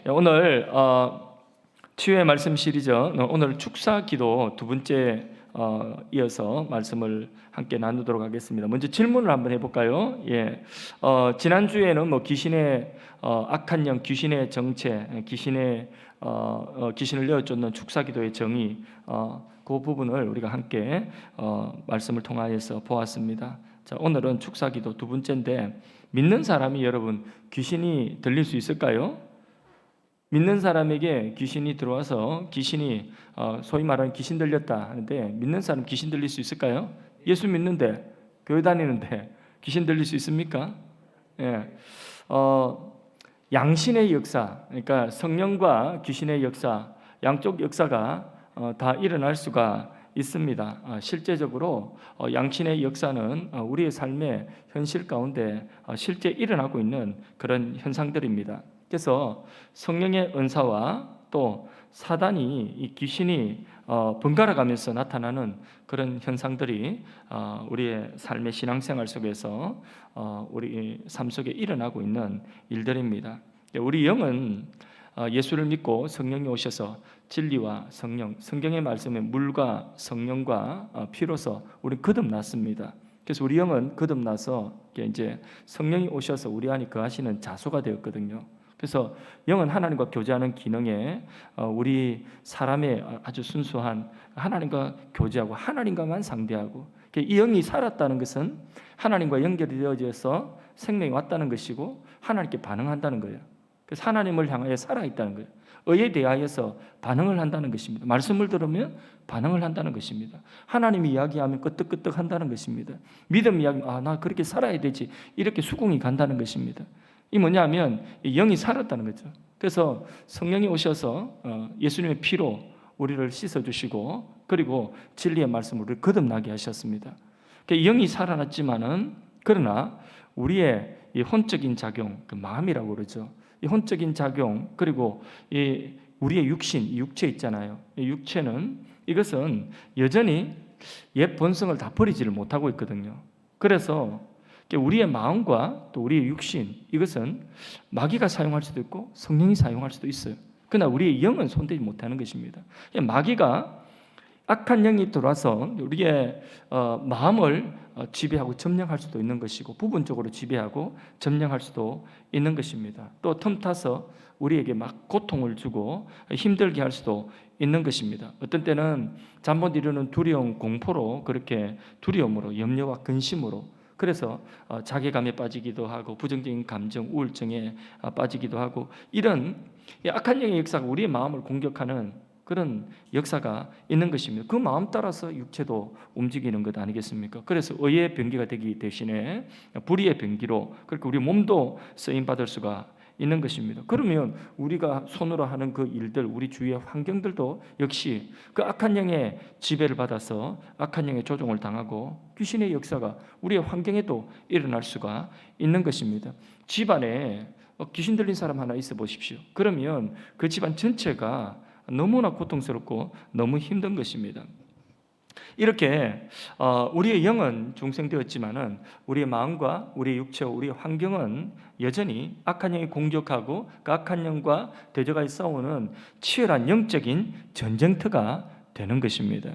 오늘 치유의 말씀 시리즈 오늘 축사기도 두 번째 이어서 말씀을 함께 나누도록 하겠습니다. 먼저 질문을 한번 해볼까요? 지난주에는 귀신의 악한 영, 귀신의 정체, 귀신을 내어쫓는 축사기도의 정의, 그 부분을 우리가 함께 말씀을 통하여서 보았습니다. 자, 오늘은 축사기도 두 번째인데, 믿는 사람이 여러분 귀신이 들릴 수 있을까요? 믿는 사람에게 귀신이 들어와서 귀신이 소위 말하는 귀신 들렸다 하는데, 믿는 사람 귀신 들릴 수 있을까요? 예수 믿는데, 교회 다니는데 귀신 들릴 수 있습니까? 양신의 역사, 그러니까 성령과 귀신의 역사, 양쪽 역사가 다 일어날 수가 있습니다. 실제적으로 양신의 역사는 우리의 삶의 현실 가운데 실제 일어나고 있는 그런 현상들입니다. 그래서 성령의 은사와 또 사단이, 이 귀신이 번갈아 가면서 나타나는 그런 현상들이 우리의 삶의 신앙생활 속에서 우리 삶 속에 일어나고 있는 일들입니다. 우리 영은 예수를 믿고 성령이 오셔서 진리와 성령, 성경의 말씀에 물과 성령과 피로서 우리 거듭났습니다. 그래서 우리 영은 거듭나서 이제 성령이 오셔서 우리 안에 거하시는 자소가 되었거든요. 그래서 영은 하나님과 교제하는 기능에 우리 사람의 아주 순수한 하나님과 교제하고 하나님과만 상대하고, 이 영이 살았다는 것은 하나님과 연결이 되어져서 생명이 왔다는 것이고 하나님께 반응한다는 거예요. 그래서 하나님을 향하여 살아있다는 거예요. 의에 대하여서 반응을 한다는 것입니다. 말씀을 들으면 반응을 한다는 것입니다. 하나님이 이야기하면 끄떡끄떡 한다는 것입니다. 믿음 이야기하면 나 그렇게 살아야 되지, 이렇게 수긍이 간다는 것입니다. 이 뭐냐면 영이 살았다는 거죠. 그래서 성령이 오셔서 예수님의 피로 우리를 씻어주시고, 그리고 진리의 말씀으로 우리를 거듭나게 하셨습니다. 영이 살아났지만은, 그러나 우리의 이 혼적인 작용, 그 마음이라고 그러죠. 이 혼적인 작용, 그리고 이 우리의 육신, 이 육체 있잖아요. 이 육체는, 이것은 여전히 옛 본성을 다 버리지를 못하고 있거든요. 그래서 우리의 마음과 또 우리의 육신, 이것은 마귀가 사용할 수도 있고 성령이 사용할 수도 있어요. 그러나 우리의 영은 손대지 못하는 것입니다. 마귀가, 악한 영이 들어와서 우리의 마음을 지배하고 점령할 수도 있는 것이고, 부분적으로 지배하고 점령할 수도 있는 것입니다. 또 틈타서 우리에게 막 고통을 주고 힘들게 할 수도 있는 것입니다. 어떤 때는 잠 못 이루는 두려움, 공포로, 그렇게 두려움으로, 염려와 근심으로, 그래서 자괴감에 빠지기도 하고 부정적인 감정, 우울증에 빠지기도 하고, 이런 악한 영의 역사가 우리의 마음을 공격하는 그런 역사가 있는 것입니다. 그 마음 따라서 육체도 움직이는 것 아니겠습니까? 그래서 의의 병기가 되기 대신에 불의의 병기로, 그렇게 우리 몸도 쓰임받을 수가 있는 것입니다. 그러면 우리가 손으로 하는 그 일들, 우리 주위의 환경들도 역시 그 악한 영의 지배를 받아서 악한 영의 조종을 당하고 귀신의 역사가 우리의 환경에도 일어날 수가 있는 것입니다. 집안에 귀신 들린 사람 하나 있어 보십시오. 그러면 그 집안 전체가 너무나 고통스럽고 너무 힘든 것입니다. 이렇게 우리의 영은 중생되었지만은 우리의 마음과 우리의 육체와 우리의 환경은 여전히 악한 영이 공격하고 그 악한 영과 대적하여 싸우는 치열한 영적인 전쟁터가 되는 것입니다.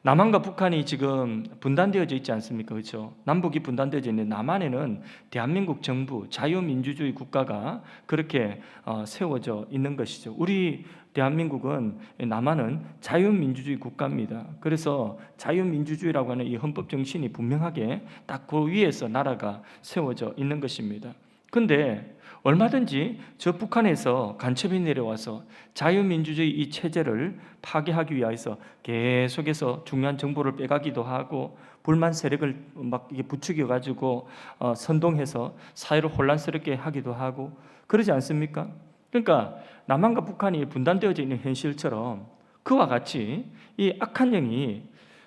남한과 북한이 지금 분단되어져 있지 않습니까? 그렇죠? 남북이 분단되어져 있는데, 남한에는 대한민국 정부, 자유민주주의 국가가 그렇게 세워져 있는 것이죠. 우리 대한민국은, 남한은 자유민주주의 국가입니다. 그래서 자유민주주의라고 하는 이 헌법 정신이 분명하게 딱 그 위에서 나라가 세워져 있는 것입니다. 그런데 얼마든지 저 북한에서 간첩이 내려와서 자유민주주의 이 체제를 파괴하기 위해서 계속해서 중요한 정보를 빼가기도 하고, 불만 세력을 막 부추겨 가지고 선동해서 사회를 혼란스럽게 하기도 하고 그러지 않습니까? 그러니까 남한과 북한이 분단되어져 있는 현실처럼 그와 같이 이 악한 영이,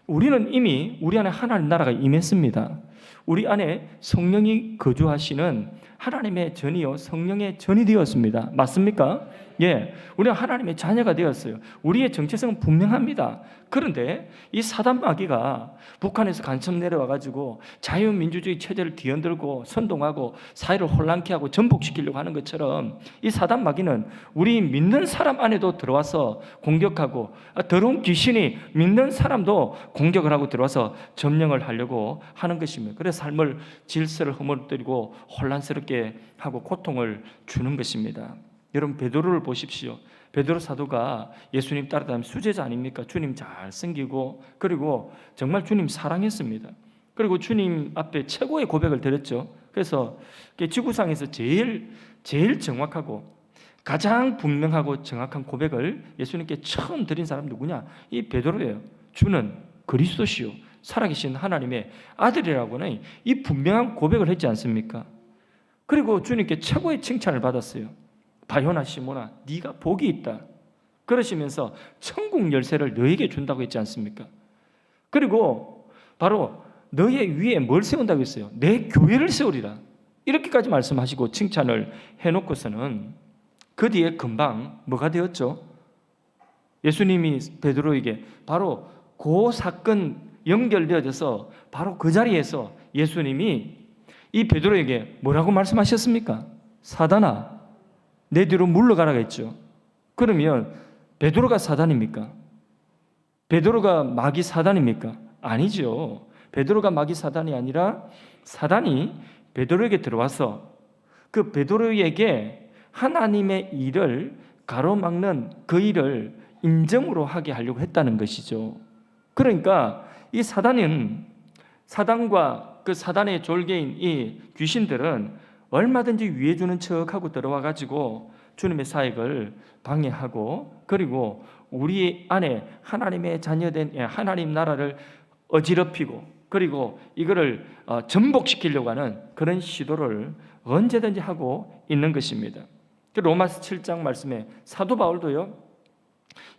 우리는 이미 우리 안에 하나님 나라가 임했습니다. 우리 안에 성령이 거주하시는 하나님의 전이요 성령의 전이 되었습니다. 맞습니까? 예, 우리는 하나님의 자녀가 되었어요. 우리의 정체성은 분명합니다. 그런데 이 사단 마귀가 북한에서 간첩 내려와가지고 자유민주주의 체제를 뒤흔들고 선동하고 사회를 혼란케 하고 전복시키려고 하는 것처럼 이 사단 마귀는 우리 믿는 사람 안에도 들어와서 공격하고 더러운 귀신이 믿는 사람도 공격을 하고 들어와서 점령을 하려고 하는 것입니다. 그래서 삶을 질서를 허물뜨리고 혼란스럽게 하고 고통을 주는 것입니다. 여러분 베드로를 보십시오. 베드로 사도가 예수님 따라다니는 수제자 아닙니까? 주님 잘 섬기고 그리고 정말 주님 사랑했습니다. 그리고 주님 앞에 최고의 고백을 드렸죠. 그래서 지구상에서 제일 정확하고 가장 분명하고 정확한 고백을 예수님께 처음 드린 사람 누구냐? 이 베드로예요. 주는 그리스도시요 살아계신 하나님의 아들이라고는 이 분명한 고백을 했지 않습니까? 그리고 주님께 최고의 칭찬을 받았어요. 바요나 시몬아 네가 복이 있다 그러시면서 천국 열쇠를 너에게 준다고 했지 않습니까? 그리고 바로 너의 위에 뭘 세운다고 했어요? 내 교회를 세우리라 이렇게까지 말씀하시고 칭찬을 해놓고서는 그 뒤에 금방 뭐가 되었죠? 예수님이 베드로에게 바로 그 사건 연결되어져서 바로 그 자리에서 예수님이 이 베드로에게 뭐라고 말씀하셨습니까? 사단아 내 뒤로 물러가라고 했죠. 그러면 베드로가 사단입니까? 베드로가 마귀 사단입니까? 아니죠. 베드로가 마귀 사단이 아니라 사단이 베드로에게 들어와서 그 베드로에게 하나님의 일을 가로막는 그 일을 인정으로 하게 하려고 했다는 것이죠. 그러니까 이 사단과 그 사단의 졸개인 이 귀신들은 얼마든지 위해 주는 척하고 들어와 가지고 주님의 사역을 방해하고 그리고 우리 안에 하나님의 자녀된 하나님 나라를 어지럽히고 그리고 이거를 전복시키려고 하는 그런 시도를 언제든지 하고 있는 것입니다. 로마서 7장 말씀에 사도 바울도요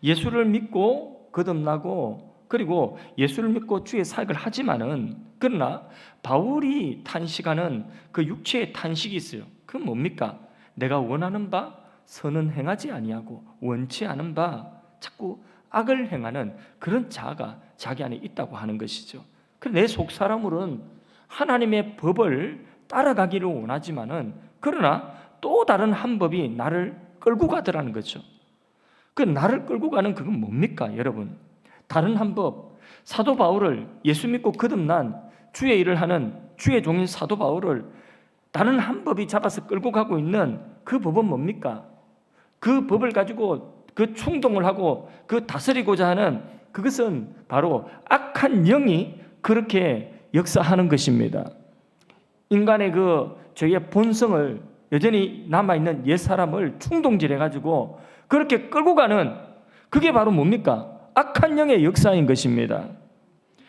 예수를 믿고 거듭나고 그리고 예수를 믿고 주의 사역을 하지만은 그러나 바울이 탄식하는 그 육체의 탄식이 있어요. 그건 뭡니까? 내가 원하는 바 선은 행하지 아니하고 원치 않은 바 자꾸 악을 행하는 그런 자아가 자기 안에 있다고 하는 것이죠. 내 속사람으로는 하나님의 법을 따라가기를 원하지만은 그러나 또 다른 한 법이 나를 끌고 가더라는 거죠. 그 나를 끌고 가는 그건 뭡니까, 여러분? 다른 한 법, 사도 바울을 예수 믿고 거듭난 주의 일을 하는 주의 종인 사도 바울을 다른 한 법이 잡아서 끌고 가고 있는 그 법은 뭡니까? 그 법을 가지고 그 충동을 하고 그 다스리고자 하는 그것은 바로 악한 영이 그렇게 역사하는 것입니다. 인간의 그 죄의 본성을 여전히 남아있는 옛사람을 충동질해가지고 그렇게 끌고 가는 그게 바로 뭡니까? 악한 영의 역사인 것입니다.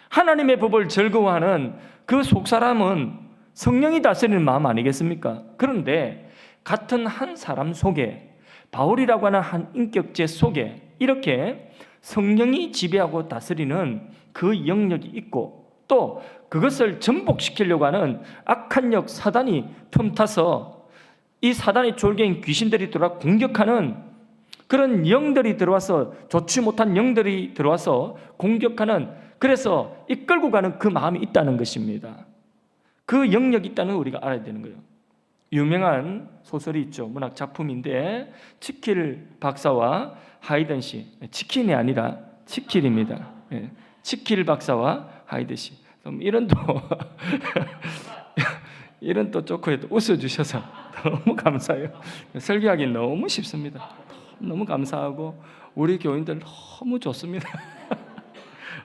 하나님의 법을 즐거워하는 그 속사람은 성령이 다스리는 마음 아니겠습니까? 그런데 같은 한 사람 속에 바울이라고 하는 한 인격체 속에 이렇게 성령이 지배하고 다스리는 그 영역이 있고 또 그것을 전복시키려고 하는 악한 역 사단이 틈타서 이 사단의 졸개인 귀신들이 들어와 공격하는 그런 영들이 들어와서 좋지 못한 영들이 들어와서 공격하는 그래서 이끌고 가는 그 마음이 있다는 것입니다. 그 영역이 있다는 걸 우리가 알아야 되는 거예요. 유명한 소설이 있죠. 문학 작품인데 치킬 박사와 하이든 씨. 치킨이 아니라 치킬입니다. 치킬 박사와 하이든 씨. 이런 또 조커에 웃어주셔서 너무 감사해요. 설교하기 너무 쉽습니다. 너무 감사하고 우리 교인들 너무 좋습니다.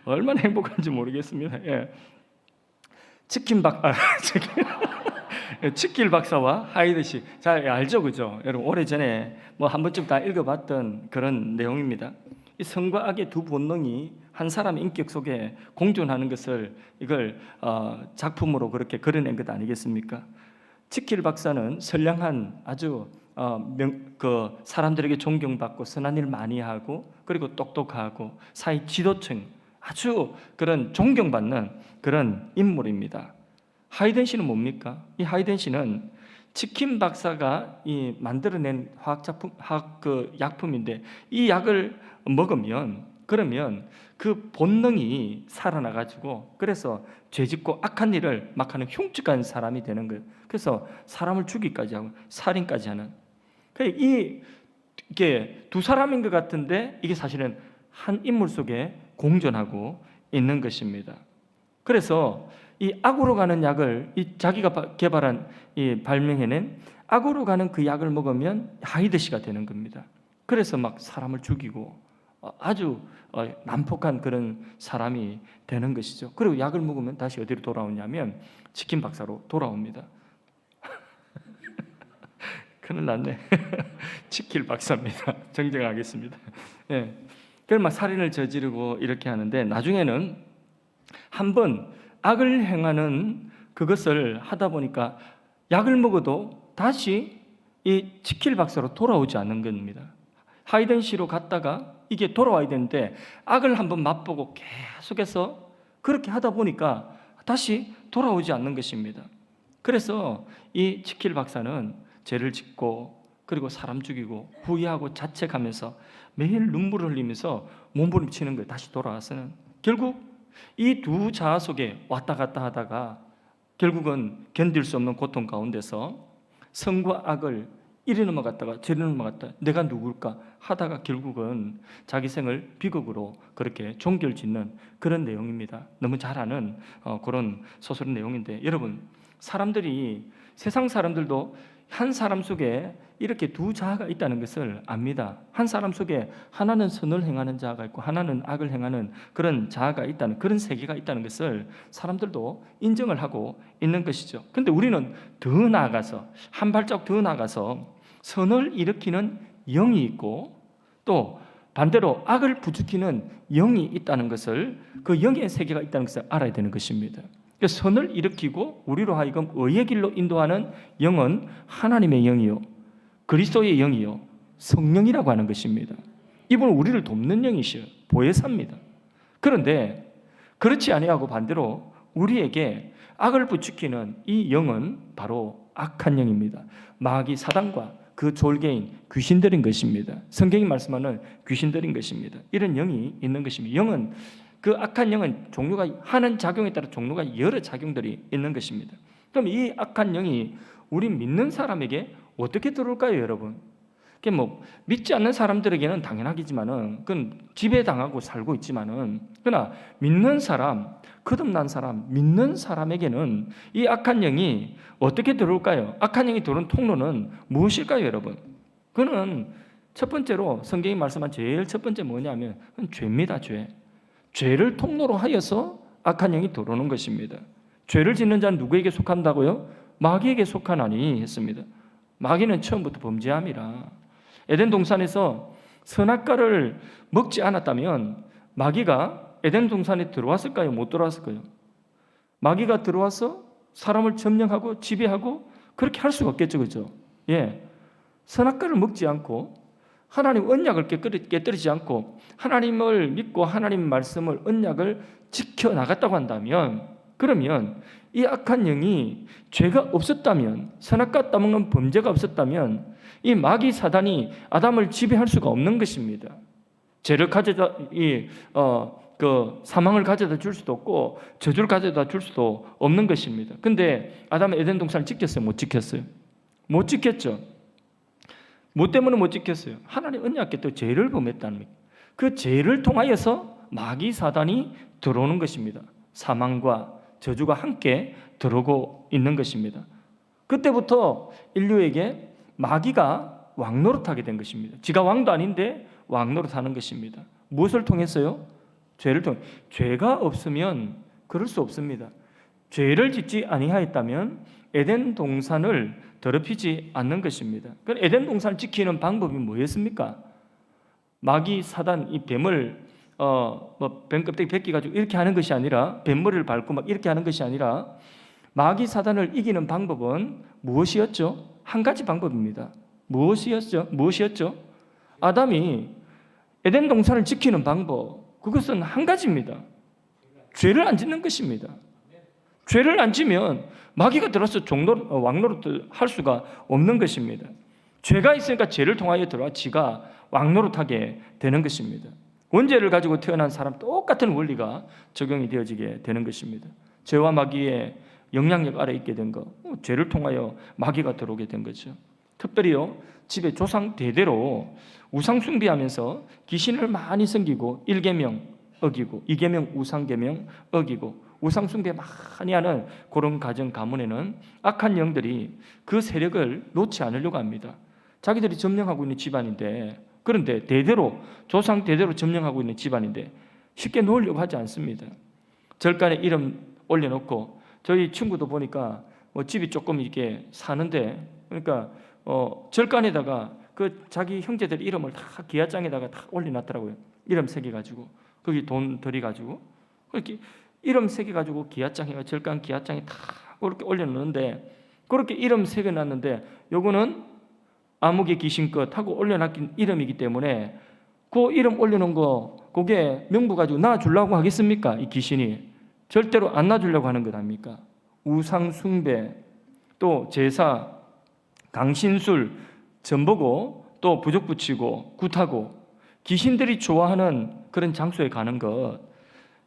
얼마나 행복한지 모르겠습니다. 치킬 박사와 하이드 씨 잘 알죠, 그죠? 여러분 오래전에 뭐 한 번쯤 다 읽어봤던 그런 내용입니다. 이 성과 악의 두 본능이 한 사람의 인격 속에 공존하는 것을 이걸 작품으로 그렇게 그려낸 것 아니겠습니까? 치킬 박사는 선량한 아주 그 사람들에게 존경받고 선한 일 많이 하고 그리고 똑똑하고 사회 지도층 아주 그런 존경받는 그런 인물입니다. 하이덴 씨는 뭡니까? 이 하이덴 씨는 치킨 박사가 만들어낸 약품인데 이 약을 먹으면 그러면 그 본능이 살아나가지고 그래서 죄짓고 악한 일을 막 하는 흉측한 사람이 되는 거예요. 그래서 사람을 죽이기까지 하고 살인까지 하는. 이게 두 사람인 것 같은데 이게 사실은 한 인물 속에 공존하고 있는 것입니다. 그래서 이 악으로 가는 약을 자기가 개발한 발명해낸 악으로 가는 그 약을 먹으면 하이드시가 되는 겁니다. 그래서 막 사람을 죽이고 아주 난폭한 그런 사람이 되는 것이죠. 그리고 약을 먹으면 다시 어디로 돌아오냐면 치킨 박사로 돌아옵니다. 큰일 났네. 치킨 박사입니다. 정정하겠습니다. 예. 그걸 막 살인을 저지르고 이렇게 하는데 나중에는 한번 악을 행하는 그것을 하다 보니까 약을 먹어도 다시 이 치킨 박사로 돌아오지 않는 겁니다. 하이덴시로 갔다가 이게 돌아와야 되는데 악을 한번 맛보고 계속해서 그렇게 하다 보니까 다시 돌아오지 않는 것입니다. 그래서 이 치킨 박사는 죄를 짓고 그리고 사람 죽이고 후회하고 자책하면서 매일 눈물을 흘리면서 몸부림치는 거예요. 다시 돌아와서는 결국 이 두 자아 속에 왔다 갔다 하다가 결국은 견딜 수 없는 고통 가운데서 선과 악을 이리 넘어갔다가 저리 넘어갔다 내가 누굴까 하다가 결국은 자기 생을 비극으로 그렇게 종결짓는 그런 내용입니다. 너무 잘 아는 그런 소설의 내용인데 여러분 사람들이 세상 사람들도 한 사람 속에 이렇게 두 자아가 있다는 것을 압니다. 한 사람 속에 하나는 선을 행하는 자아가 있고 하나는 악을 행하는 그런 자아가 있다는 그런 세계가 있다는 것을 사람들도 인정을 하고 있는 것이죠. 그런데 우리는 더 나아가서 한 발짝 더 나아가서 선을 일으키는 영이 있고 또 반대로 악을 부추기는 영이 있다는 것을 그 영의 세계가 있다는 것을 알아야 되는 것입니다. 선을 일으키고 우리로 하여금 의의 길로 인도하는 영은 하나님의 영이요 그리스도의 영이요 성령이라고 하는 것입니다. 이분은 우리를 돕는 영이시요 보혜사입니다. 그런데 그렇지 아니하고 반대로 우리에게 악을 부추기는 이 영은 바로 악한 영입니다. 마귀 사단과 그 졸개인 귀신들인 것입니다. 성경이 말씀하는 귀신들인 것입니다. 이런 영이 있는 것입니다. 영은 그 악한 영은 종류가 하는 작용에 따라 종류가 여러 작용들이 있는 것입니다. 그럼 이 악한 영이 우리 믿는 사람에게 어떻게 들어올까요, 여러분? 그게 믿지 않는 사람들에게는 당연하겠지만은 그건 지배당하고 살고 있지만은 그러나 믿는 사람, 거듭난 사람, 믿는 사람에게는 이 악한 영이 어떻게 들어올까요? 악한 영이 들어오는 통로는 무엇일까요, 여러분? 그는 첫 번째로 성경이 말씀한 제일 첫 번째 뭐냐면 그건 죄입니다, 죄. 죄를 통로로 하여서 악한 영이 들어오는 것입니다. 죄를 짓는 자는 누구에게 속한다고요? 마귀에게 속하나니 했습니다. 마귀는 처음부터 범죄함이라. 에덴 동산에서 선악과를 먹지 않았다면 마귀가 에덴 동산에 들어왔을까요? 못 들어왔을까요? 마귀가 들어와서 사람을 점령하고 지배하고 그렇게 할 수가 없겠죠, 그죠? 예, 선악과를 먹지 않고 하나님 언약을 깨뜨리지 않고 하나님을 믿고 하나님 말씀을 언약을 지켜나갔다고 한다면 그러면 이 악한 영이 죄가 없었다면 선악과 따먹는 범죄가 없었다면 이 마귀 사단이 아담을 지배할 수가 없는 것입니다. 죄를 가져다 그 사망을 가져다 줄 수도 없고 저주를 가져다 줄 수도 없는 것입니다. 근데 아담은 에덴 동산을 지켰어요? 못 지켰어요? 못 지켰죠. 뭐 때문에 못 지켰어요? 하나님 언약께 또 죄를 범했다는 거예요. 그 죄를 통하여서 마귀 사단이 들어오는 것입니다. 사망과 저주가 함께 들어오고 있는 것입니다. 그때부터 인류에게 마귀가 왕노릇하게 된 것입니다. 지가 왕도 아닌데 왕노릇하는 것입니다. 무엇을 통해서요? 죄를 통해. 죄가 없으면 그럴 수 없습니다. 죄를 짓지 아니하였다면 에덴 동산을 더럽히지 않는 것입니다. 에덴 동산을 지키는 방법이 뭐였습니까? 마귀 사단 이 뱀을 뱀 껍데기 벗기 가지고 이렇게 하는 것이 아니라 뱀머리를 밟고 막 이렇게 하는 것이 아니라 마귀 사단을 이기는 방법은 무엇이었죠? 한 가지 방법입니다. 무엇이었죠? 아담이 에덴 동산을 지키는 방법 그것은 한 가지입니다. 죄를 안 짓는 것입니다. 죄를 안 지면 마귀가 들어서 왕노릇 할 수가 없는 것입니다. 죄가 있으니까 죄를 통하여 들어와 지가 왕노릇하게 되는 것입니다. 원죄를 가지고 태어난 사람 똑같은 원리가 적용이 되어지게 되는 것입니다. 죄와 마귀의 영향력 아래 있게 된 것, 죄를 통하여 마귀가 들어오게 된 거죠. 특별히요, 집에 조상 대대로 우상 숭배하면서 귀신을 많이 섬기고 1계명 어기고 2계명 우상계명 어기고 우상 숭배 많이 하는 그런 가정 가문에는 악한 영들이 그 세력을 놓지 않으려고 합니다. 자기들이 점령하고 있는 집안인데, 그런데 대대로 조상 대대로 점령하고 있는 집안인데 쉽게 놓으려고 하지 않습니다. 절간에 이름 올려놓고, 저희 친구도 보니까 집이 조금 이렇게 사는데, 그러니까 절간에다가 그 자기 형제들 이름을 다 기아장에다가 다 올려놨더라고요. 이름 새겨가지고 거기 돈 들여가지고 그렇게 이름 새겨가지고 기아장에 절간 기아장에 다 그렇게 올려놓는데, 그렇게 이름 새겨놨는데 요거는 암흑의 귀신 것 하고 올려놨긴 이름이기 때문에 그 이름 올려놓은 거 그게 명부 가지고 놔주려고 하겠습니까? 이 귀신이 절대로 안 놔주려고 하는 것 아닙니까? 우상 숭배, 또 제사, 강신술, 전보고, 또 부적 붙이고 굿하고 귀신들이 좋아하는 그런 장소에 가는 것,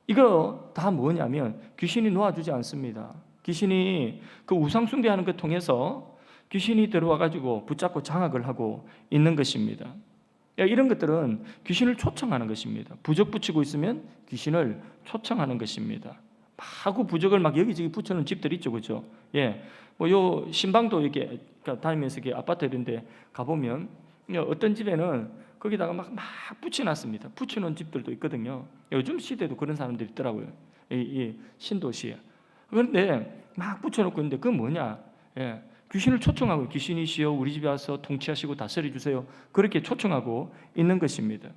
이거 다 뭐냐면 귀신이 놓아주지 않습니다. 귀신이 그 우상 숭배하는 것 통해서 귀신이 들어와 가지고 붙잡고 장악을 하고 있는 것입니다. 이런 것들은 귀신을 초청하는 것입니다. 부적 붙이고 있으면 귀신을 초청하는 것입니다. 마구 부적을 막 여기저기 붙여놓은 집들 있죠, 그죠? 예, 요 신방도 이렇게 다니면서 이렇게 아파트 이런데 가보면 어떤 집에는 거기다가 막 붙여놨습니다. 붙여놓은 집들도 있거든요. 요즘 시대도 그런 사람들이 있더라고요. 이 신도시에. 그런데 막 붙여놓고 있는데 그건 뭐냐? 예, 귀신을 초청하고, 귀신이시여 우리 집에 와서 통치하시고 다스려 주세요. 그렇게 초청하고 있는 것입니다.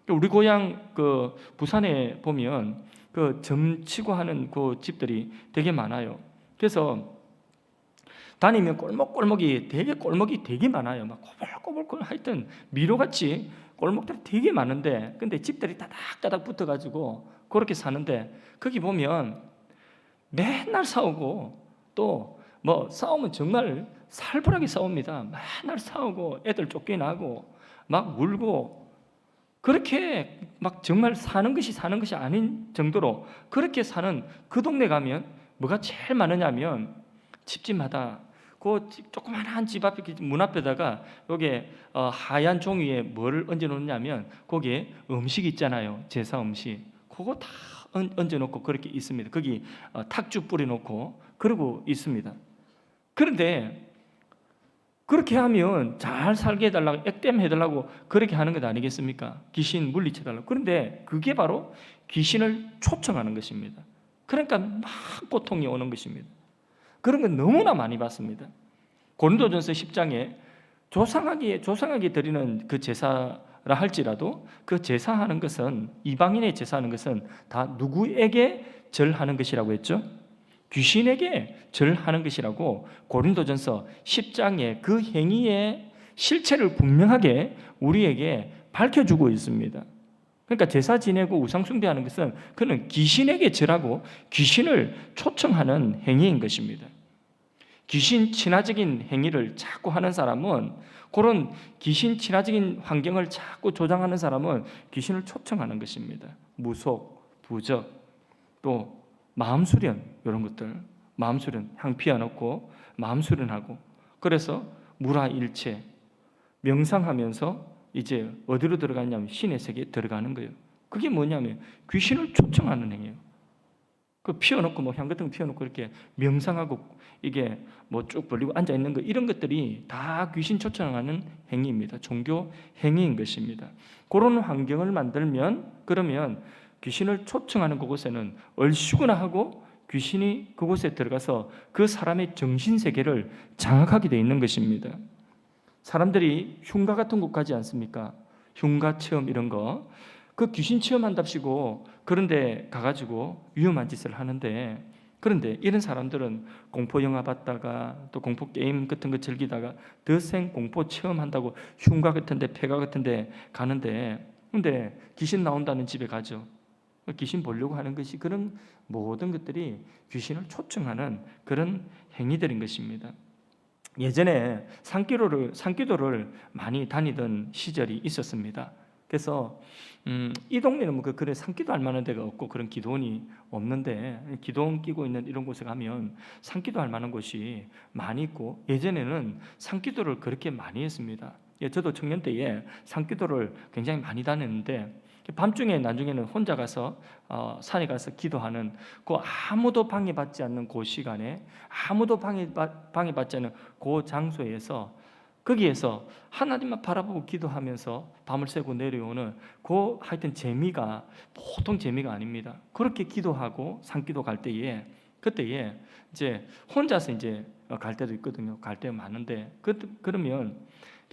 우리 고향 그 부산에 보면 그 점치고 하는 그 집들이 되게 많아요. 그래서 다니면 골목골목이 되게 많아요. 막 꼬불꼬불 하여튼 미로같이 골목들이 되게 많은데, 근데 집들이 따닥따닥 붙어가지고 그렇게 사는데, 거기 보면 맨날 싸우고, 또 뭐 싸우면 정말 살벌하게 싸웁니다. 맨날 싸우고 애들 쫓겨나고 막 울고, 그렇게 막 정말 사는 것이 아닌 정도로 그렇게 사는 그 동네 가면 뭐가 제일 많으냐면, 집집마다 그 조그마한 집 앞에 문 앞에다가 여기 하얀 종이에 뭐를 얹어 놓냐면 거기에 음식 있잖아요. 제사 음식. 그거 다 얹어 놓고 그렇게 있습니다. 거기 탁주 뿌려 놓고 그러고 있습니다. 그런데 그렇게 하면 잘 살게 해달라고, 액땜 해달라고 그렇게 하는 것 아니겠습니까? 귀신 물리쳐달라고. 그런데 그게 바로 귀신을 초청하는 것입니다. 그러니까 막 고통이 오는 것입니다. 그런 건 너무나 많이 봤습니다. 고린도전서 10장에 조상에게 드리는 그 제사라 할지라도 그 제사하는 것은, 이방인의 제사하는 것은 다 누구에게 절하는 것이라고 했죠? 귀신에게 절하는 것이라고 고린도전서 10장에 그 행위의 실체를 분명하게 우리에게 밝혀주고 있습니다. 그러니까 제사 지내고 우상 숭배하는 것은 그는 귀신에게 절하고 귀신을 초청하는 행위인 것입니다. 귀신 친화적인 행위를 자꾸 하는 사람은, 그런 귀신 친화적인 환경을 자꾸 조장하는 사람은 귀신을 초청하는 것입니다. 무속, 부적, 또 마음 수련, 이런 것들, 마음 수련, 향 피워놓고 마음 수련하고, 그래서 무라일체 명상하면서 이제 어디로 들어가냐면 신의 세계에 들어가는 거예요. 그게 뭐냐면 귀신을 초청하는 행위예요. 그 피워놓고 뭐 향 같은 거 피워놓고 이렇게 명상하고 이게 뭐 쭉 벌리고 앉아 있는 거, 이런 것들이 다 귀신 초청하는 행위입니다. 종교 행위인 것입니다. 그런 환경을 만들면, 그러면 귀신을 초청하는 그곳에는 얼씨구나 하고 귀신이 그곳에 들어가서 그 사람의 정신 세계를 장악하게 되어 있는 것입니다. 사람들이 흉가 같은 곳 가지 않습니까? 흉가 체험 이런 거, 그 귀신 체험한답시고 그런데 가가지고 위험한 짓을 하는데, 그런데 이런 사람들은 공포 영화 봤다가 또 공포 게임 같은 거 즐기다가 더생 공포 체험한다고 흉가 같은데 폐가 같은데 가는데, 근데 귀신 나온다는 집에 가죠. 귀신 보려고 하는 것이 그런 모든 것들이 귀신을 초청하는 그런 행위들인 것입니다. 예전에 산기도를 많이 다니던 시절이 있었습니다. 그래서 이 동네는 뭐 그래 산기도 할 만한 데가 없고 그런 기도원이 없는데, 기도원 끼고 있는 이런 곳에 가면 산기도 할 만한 곳이 많이 있고, 예전에는 산기도를 그렇게 많이 했습니다. 저도 청년 때에 산기도를 굉장히 많이 다녔는데, 밤중에 나중에는 혼자 가서 산에 가서 기도하는 그 아무도 방해받지 않는 그 시간에, 아무도 방해받지 않는 그 장소에서, 거기에서 하나님만 바라보고 기도하면서 밤을 새고 내려오는 그 하여튼 재미가 보통 재미가 아닙니다. 그렇게 기도하고 산기도 갈 때에, 그때에 이제 혼자서 이제 갈 때도 있거든요. 갈 때가 많은데, 그러면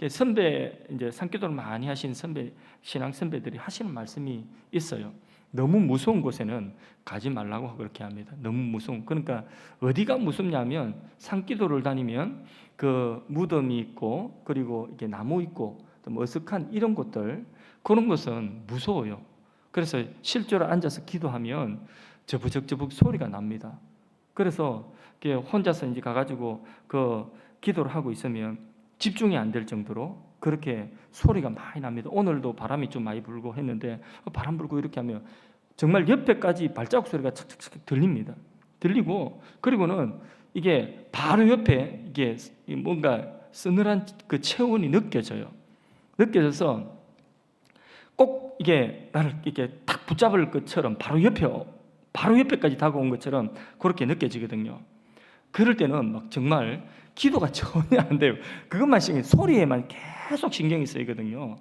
선배, 이제 산기도를 많이 하신 신앙 선배들이 하시는 말씀이 있어요. 너무 무서운 곳에는 가지 말라고 그렇게 합니다. 너무 무서운. 그러니까 어디가 무섭냐면, 산기도를 다니면 그 무덤이 있고, 그리고 이렇게 나무 있고, 또 어색한 이런 곳들, 그런 것은 무서워요. 그래서 실제로 앉아서 기도하면 저부적저북 소리가 납니다. 그래서 혼자서 이제 가가지고 그 기도를 하고 있으면 집중이 안 될 정도로 그렇게 소리가 많이 납니다. 오늘도 바람이 좀 많이 불고 했는데, 바람 불고 이렇게 하면 정말 옆에까지 발자국 소리가 착착착 들립니다. 들리고, 그리고는 이게 바로 옆에 이게 뭔가 서늘한 그 체온이 느껴져요. 느껴져서 꼭 이게 나를 이렇게 딱 붙잡을 것처럼 바로 옆에까지 다가온 것처럼 그렇게 느껴지거든요. 그럴 때는 막 정말 기도가 전혀 안 돼요. 그것만 소리에만 계속 신경이 쓰이거든요.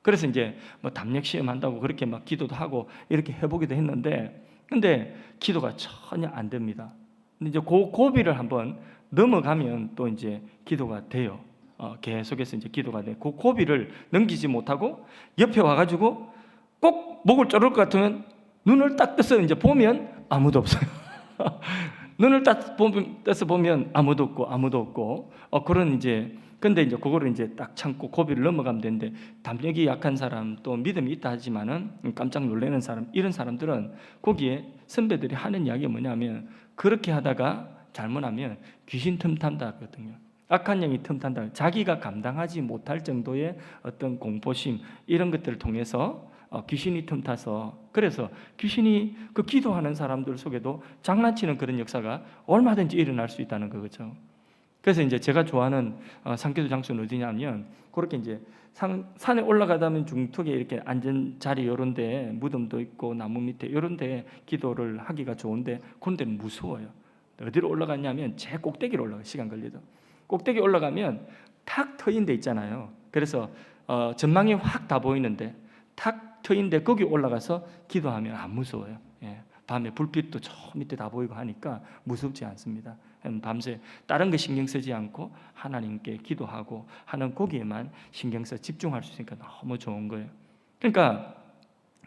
그래서 이제 뭐 담력 시험 한다고 그렇게 막 기도도 하고 이렇게 해보기도 했는데, 근데 기도가 전혀 안 됩니다. 근데 이제 그 고비를 한번 넘어가면 또 이제 기도가 돼요. 계속해서 이제 기도가 돼. 그 고비를 넘기지 못하고 옆에 와가지고 꼭 목을 조를 것 같으면 눈을 딱 떠서 이제 보면 아무도 없어요. 눈을 떠서 보면 아무도 없고, 그런 이제, 근데 이제 그거를 이제 딱 참고 고비를 넘어가면 되는데, 담력이 약한 사람, 또 믿음이 있다 하지만은 깜짝 놀라는 사람, 이런 사람들은 거기에 선배들이 하는 이야기가 뭐냐면, 그렇게 하다가 잘못하면 귀신 틈탄다 하거든요. 악한 영이 틈탄다. 자기가 감당하지 못할 정도의 어떤 공포심, 이런 것들을 통해서 귀신이 틈타서, 그래서 귀신이 그 기도하는 사람들 속에도 장난치는 그런 역사가 얼마든지 일어날 수 있다는 거죠. 그래서 이제 제가 좋아하는 산기도 장소는 어디냐면, 그렇게 이제 산에 올라가다면 중턱에 이렇게 앉은 자리, 이런데 무덤도 있고 나무 밑에 이런데 기도를 하기가 좋은데, 그런 데는 무서워요. 어디로 올라갔냐면 제 꼭대기로 올라가요. 시간 걸리도. 꼭대기 올라가면 탁 트인 데 있잖아요. 그래서 전망이 확 다 보이는데 탁 트인데 거기 올라가서 기도하면 안 무서워요. 밤에 불빛도 저 밑에 다 보이고 하니까 무섭지 않습니다. 밤새 다른 거 신경 쓰지 않고 하나님께 기도하고 하는 거기에만 신경 써 집중할 수 있으니까 너무 좋은 거예요. 그러니까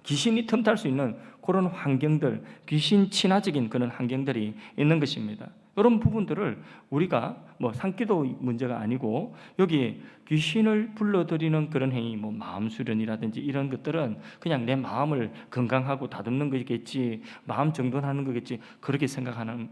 귀신이 틈탈 수 있는 그런 환경들, 귀신 친화적인 그런 환경들이 있는 것입니다. 이런 부분들을 우리가 뭐 산기도 문제가 아니고, 여기 귀신을 불러들이는 그런 행위, 뭐 마음 수련이라든지 이런 것들은 그냥 내 마음을 건강하고 다듬는 거겠지, 마음 정돈하는 거겠지, 그렇게 생각하면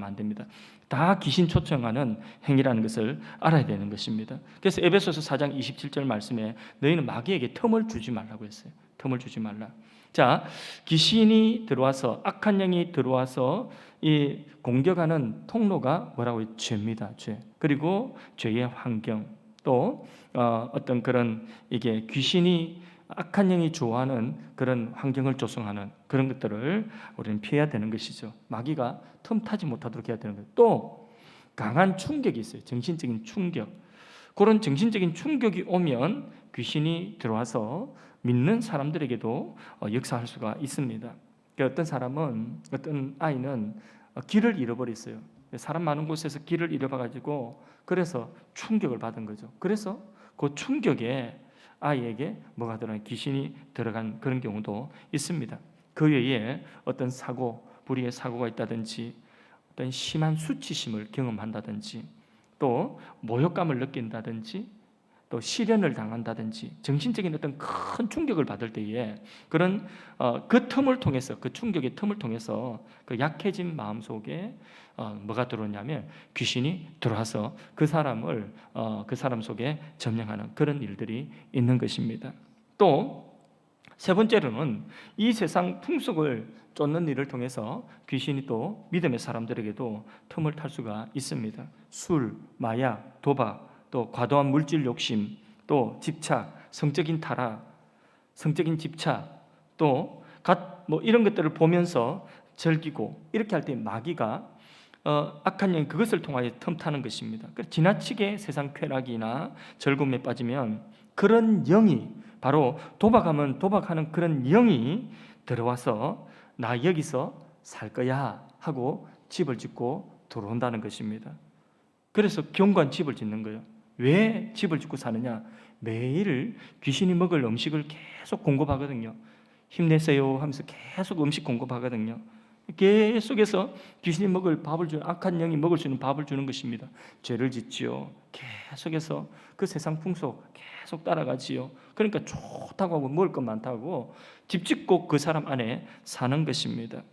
안 됩니다. 다 귀신 초청하는 행위라는 것을 알아야 되는 것입니다. 그래서 에베소서 4장 27절 말씀에 너희는 마귀에게 틈을 주지 말라고 했어요. 틈을 주지 말라. 자, 귀신이 들어와서, 악한 영이 들어와서 이 공격하는 통로가 뭐라고요? 죄입니다. 죄. 그리고 죄의 환경, 또 어떤 그런 이게 귀신이, 악한 영이 좋아하는 그런 환경을 조성하는 그런 것들을 우리는 피해야 되는 것이죠. 마귀가 틈타지 못하도록 해야 되는 거예요. 또 강한 충격이 있어요. 정신적인 충격. 그런 정신적인 충격이 오면 귀신이 들어와서 믿는 사람들에게도 역사할 수가 있습니다. 어떤 아이는 길을 잃어버렸어요. 사람 많은 곳에서 길을 잃어봐가지고, 그래서 충격을 받은 거죠. 그래서 그 충격에 아이에게 뭐가 들어간, 귀신이 들어간 그런 경우도 있습니다. 그 외에 어떤 불의의 사고가 있다든지, 어떤 심한 수치심을 경험한다든지, 또 모욕감을 느낀다든지, 또 시련을 당한다든지 정신적인 어떤 큰 충격을 받을 때에 그런 그 틈을 통해서, 그 충격의 틈을 통해서 그 약해진 마음 속에 뭐가 들어오냐면 귀신이 들어와서 그 사람을 그 사람 속에 점령하는 그런 일들이 있는 것입니다. 또 세 번째로는 이 세상 풍속을 쫓는 일을 통해서 귀신이 또 믿음의 사람들에게도 틈을 탈 수가 있습니다. 술, 마약, 도박, 또 과도한 물질 욕심, 또 집착, 성적인 타락, 성적인 집착, 또 이런 것들을 보면서 즐기고 이렇게 할 때 마귀가 악한 영이 그것을 통하여 틈타는 것입니다. 지나치게 세상 쾌락이나 즐거움에 빠지면 그런 영이, 바로 도박하면 도박하는 그런 영이 들어와서 나 여기서 살 거야 하고 집을 짓고 들어온다는 것입니다. 그래서 견고한 집을 짓는 거예요. 왜 집을 짓고 사느냐? 매일 귀신이 먹을 음식을 계속 공급하거든요. 힘내세요 하면서 계속 음식 공급하거든요. 계속해서 귀신이 먹을 밥을 주는, 악한 영이 먹을 수 있는 밥을 주는 것입니다. 죄를 짓지요. 계속해서 그 세상 풍속 계속 따라가지요. 그러니까 좋다고 하고 먹을 것 많다고 집 짓고 그 사람 안에 사는 것입니다.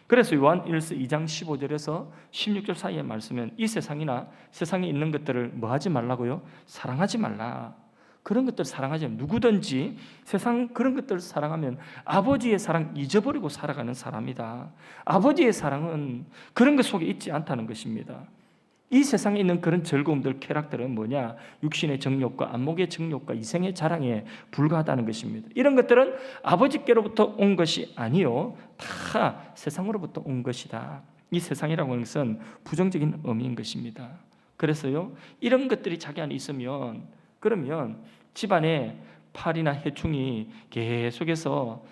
그래서 요한일서 2장 15절에서 16절 사이의 말씀은 이 세상이나 세상에 있는 것들을 뭐 하지 말라고요? 사랑하지 말라. 그런 것들 사랑하지 않으면, 누구든지 세상 그런 것들을 사랑하면 아버지의 사랑 잊어버리고 살아가는 사람이다. 아버지의 사랑은 그런 것 속에 있지 않다는 것입니다. 이 세상에 있는 그런 즐거움들, 쾌락들은 뭐냐? 육신의 정욕과 안목의 정욕과 이생의 자랑에 불과하다는 것입니다. 이런 것들은 아버지께로부터 온 것이 아니요, 다 세상으로부터 온 것이다. 이 세상이라고 하는 것은 부정적인 의미인 것입니다. 그래서요, 이런 것들이 자기 안에 있으면, 그러면 집안에 파리나 해충이 계속해서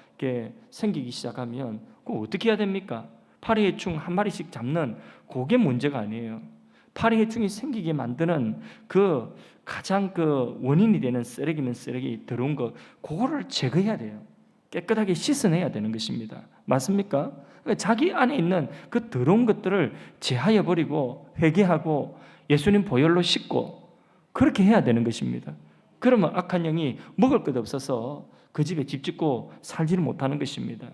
생기기 시작하면 그거 어떻게 해야 됩니까? 파리 해충 한 마리씩 잡는 그게 문제가 아니에요. 파리 해충이 생기게 만드는 그 가장 그 원인이 되는 쓰레기면 쓰레기 들어온 거, 그거를 제거해야 돼요. 깨끗하게 씻어내야 되는 것입니다. 맞습니까? 자기 안에 있는 그 더러운 것들을 제하여 버리고 회개하고 예수님 보혈로 씻고 그렇게 해야 되는 것입니다. 그러면 악한 영이 먹을 것 없어서 그 집에 집 짓고 살지를 못하는 것입니다.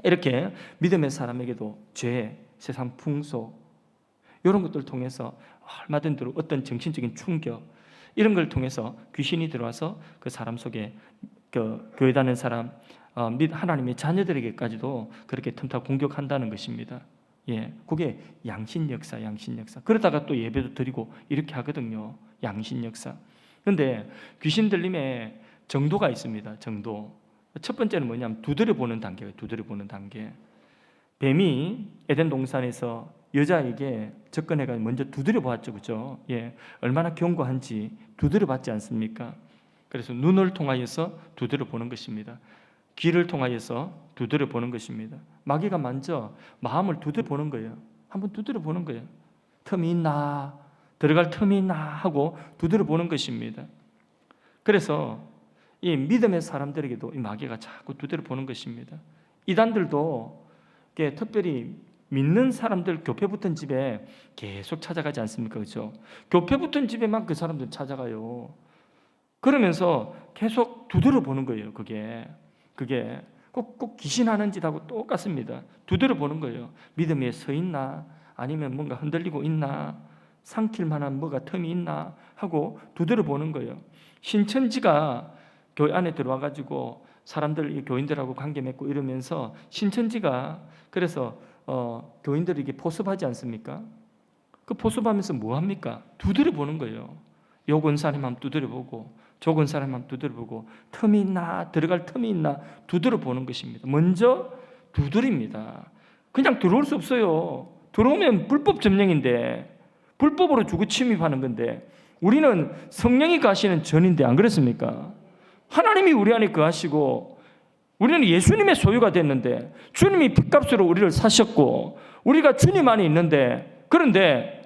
이렇게 믿음의 사람에게도 죄, 세상 풍속 이런 것들을 통해서 얼마든지 어떤 정신적인 충격 이런 걸 통해서 귀신이 들어와서 그 사람 속에 그 교회 다니는 사람, 및 하나님의 자녀들에게까지도 그렇게 틈타 공격한다는 것입니다. 예, 그게 양신 역사. 그러다가 또 예배도 드리고 이렇게 하거든요. 양신 역사. 그런데 귀신 들림에 정도가 있습니다. 정도. 첫 번째는 뭐냐면 두드려 보는 단계예요. 두드려 보는 단계. 뱀이 에덴 동산에서 여자에게 접근해가지고 먼저 두드려 보았죠, 그죠? 예, 얼마나 견고한지 두드려 봤지 않습니까? 그래서 눈을 통하여서 두드려 보는 것입니다. 귀를 통하여서 두드려 보는 것입니다. 마귀가 먼저 마음을 두드려 보는 거예요. 한번 두드려 보는 거예요. 틈이 있나, 들어갈 틈이 있나 하고 두드려 보는 것입니다. 그래서 이 믿음의 사람들에게도 이 마귀가 자꾸 두드려 보는 것입니다. 이단들도 특별히 믿는 사람들 교회 붙은 집에 계속 찾아가지 않습니까? 그렇죠? 교회 붙은 집에만 그 사람들 찾아가요. 그러면서 계속 두드려 보는 거예요. 그게 꼭 귀신하는 짓하고 똑같습니다. 두드려 보는 거예요. 믿음 위에 서 있나, 아니면 뭔가 흔들리고 있나, 삼킬 만한 뭐가 틈이 있나 하고 두드려 보는 거예요. 신천지가 교회 안에 들어와 가지고 사람들, 교인들하고 관계 맺고 이러면서 신천지가 그래서 교인들에게 포섭하지 않습니까? 그 포섭하면서 뭐 합니까? 두드려 보는 거예요. 요 권사님 한번 두드려 보고 저 권사님 한번 두드려 보고 틈이 있나, 들어갈 틈이 있나 두드려 보는 것입니다. 먼저 두드립니다. 그냥 들어올 수 없어요. 들어오면 불법 점령인데, 불법으로 주거 침입하는 건데, 우리는 성령이 거하시는 전인데 안 그렇습니까? 하나님이 우리 안에 거하시고 우리는 예수님의 소유가 됐는데, 주님이 핏값으로 우리를 사셨고 우리가 주님 안에 있는데, 그런데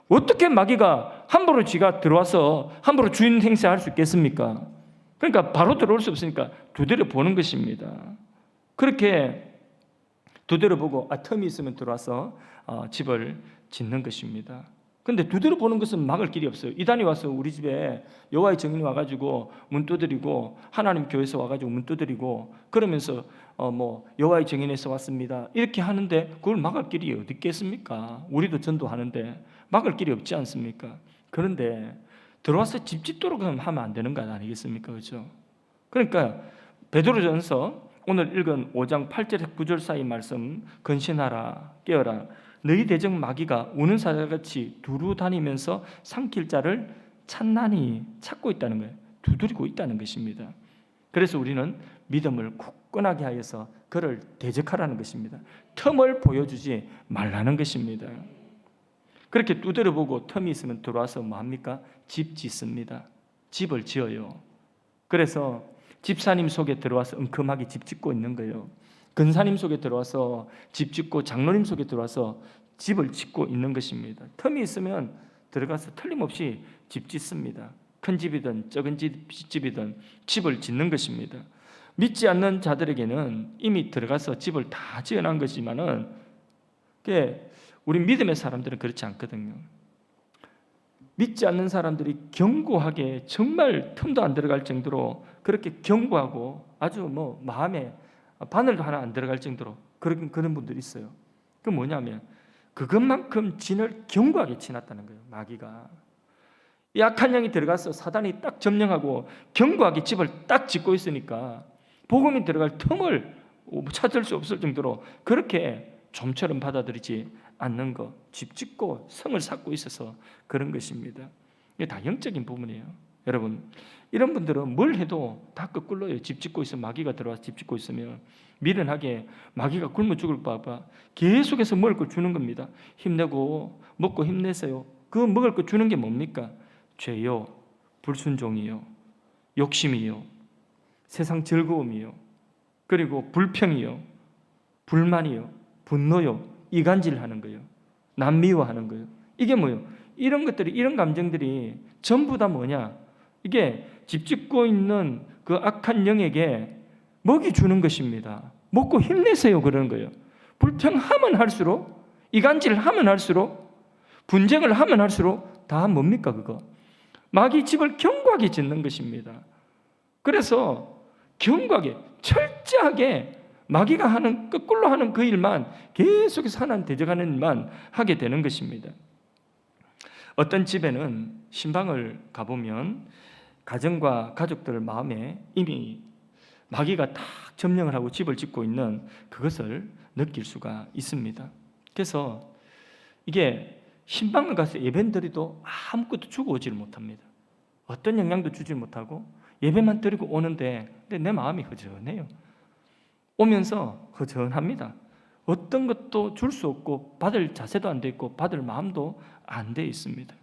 어떻게 마귀가 함부로 지가 들어와서 함부로 주인 행세할 수 있겠습니까? 그러니까 바로 들어올 수 없으니까 두드려 보는 것입니다. 그렇게 두드려 보고 틈이 있으면 들어와서 집을 짓는 것입니다. 근데 두드려 보는 것은 막을 길이 없어요. 이단이 와서 우리 집에 여호와의 증인이 와가지고 문 두드리고, 하나님 교회에서 와가지고 문 두드리고, 그러면서 여호와의 증인에서 왔습니다 이렇게 하는데 그걸 막을 길이 어디 있겠습니까? 우리도 전도하는데 막을 길이 없지 않습니까? 그런데 들어와서 집 짓도록 하면 안 되는 거 아니겠습니까? 그렇죠? 그러니까 베드로전서 오늘 읽은 5장 8절 9절 사이 말씀, 근신하라 깨어라, 너희 대적 마귀가 우는 사자같이 두루 다니면서 삼킬 자를 찾나니, 찾고 있다는 거예요. 두드리고 있다는 것입니다. 그래서 우리는 믿음을 굳건하게 하여서 그를 대적하라는 것입니다. 틈을 보여주지 말라는 것입니다. 그렇게 두드려보고 틈이 있으면 들어와서 뭐합니까? 집 짓습니다. 집을 지어요. 그래서 집사님 속에 들어와서 은큼하게 집 짓고 있는 거예요. 근사님 속에 들어와서 집 짓고, 장로님 속에 들어와서 집을 짓고 있는 것입니다. 틈이 있으면 들어가서 틀림없이 집 짓습니다. 큰 집이든 적은 집이든 집을 짓는 것입니다. 믿지 않는 자들에게는 이미 들어가서 집을 다 지어놓은 것이지만은, 우리 믿음의 사람들은 그렇지 않거든요. 믿지 않는 사람들이 견고하게, 정말 틈도 안 들어갈 정도로 그렇게 견고하고, 아주 마음에 바늘도 하나 안 들어갈 정도로 그런 분들이 있어요. 그 뭐냐면 그것만큼 진을 견고하게 치놨다는 거예요. 마귀가 이 악한 영이 들어가서 사단이 딱 점령하고 견고하게 집을 딱 짓고 있으니까 복음이 들어갈 틈을 찾을 수 없을 정도로 그렇게 좀처럼 받아들이지 않는 것, 집 짓고 성을 쌓고 있어서 그런 것입니다. 이게 다 영적인 부분이에요. 여러분, 이런 분들은 뭘 해도 다 거꾸로예요. 집 짓고 있으면, 마귀가 들어와서 집 짓고 있으면 미련하게 마귀가 굶어 죽을 바봐 계속해서 먹을 걸 주는 겁니다. 힘내고 먹고 힘내세요. 그 먹을 거 주는 게 뭡니까? 죄요, 불순종이요, 욕심이요, 세상 즐거움이요, 그리고 불평이요, 불만이요, 분노요, 이간질하는 거예요. 남 미워하는 거예요. 이게 뭐예요? 이런 것들이, 이런 감정들이 전부 다 뭐냐? 이게 집 짓고 있는 그 악한 영에게 먹이 주는 것입니다. 먹고 힘내세요 그러는 거예요. 불평하면 할수록, 이간질하면 할수록, 분쟁을 하면 할수록 다 뭡니까 그거? 마귀 집을 견고하게 짓는 것입니다. 그래서 견고하게, 철저하게 마귀가 하는, 거꾸로 하는 그 일만 계속해서 하나님 대적하는 일만 하게 되는 것입니다. 어떤 집에는 신방을 가보면 가정과 가족들 마음에 이미 마귀가 딱 점령을 하고 집을 짓고 있는 그것을 느낄 수가 있습니다. 그래서 이게 신방을 가서 예배는 드려도 아무것도 주고 오지를 못합니다. 어떤 영향도 주지 못하고 예배만 드리고 오는데, 근데 내 마음이 허전해요. 오면서 허전합니다. 어떤 것도 줄 수 없고 받을 자세도 안 돼 있고 받을 마음도 안 돼 있습니다.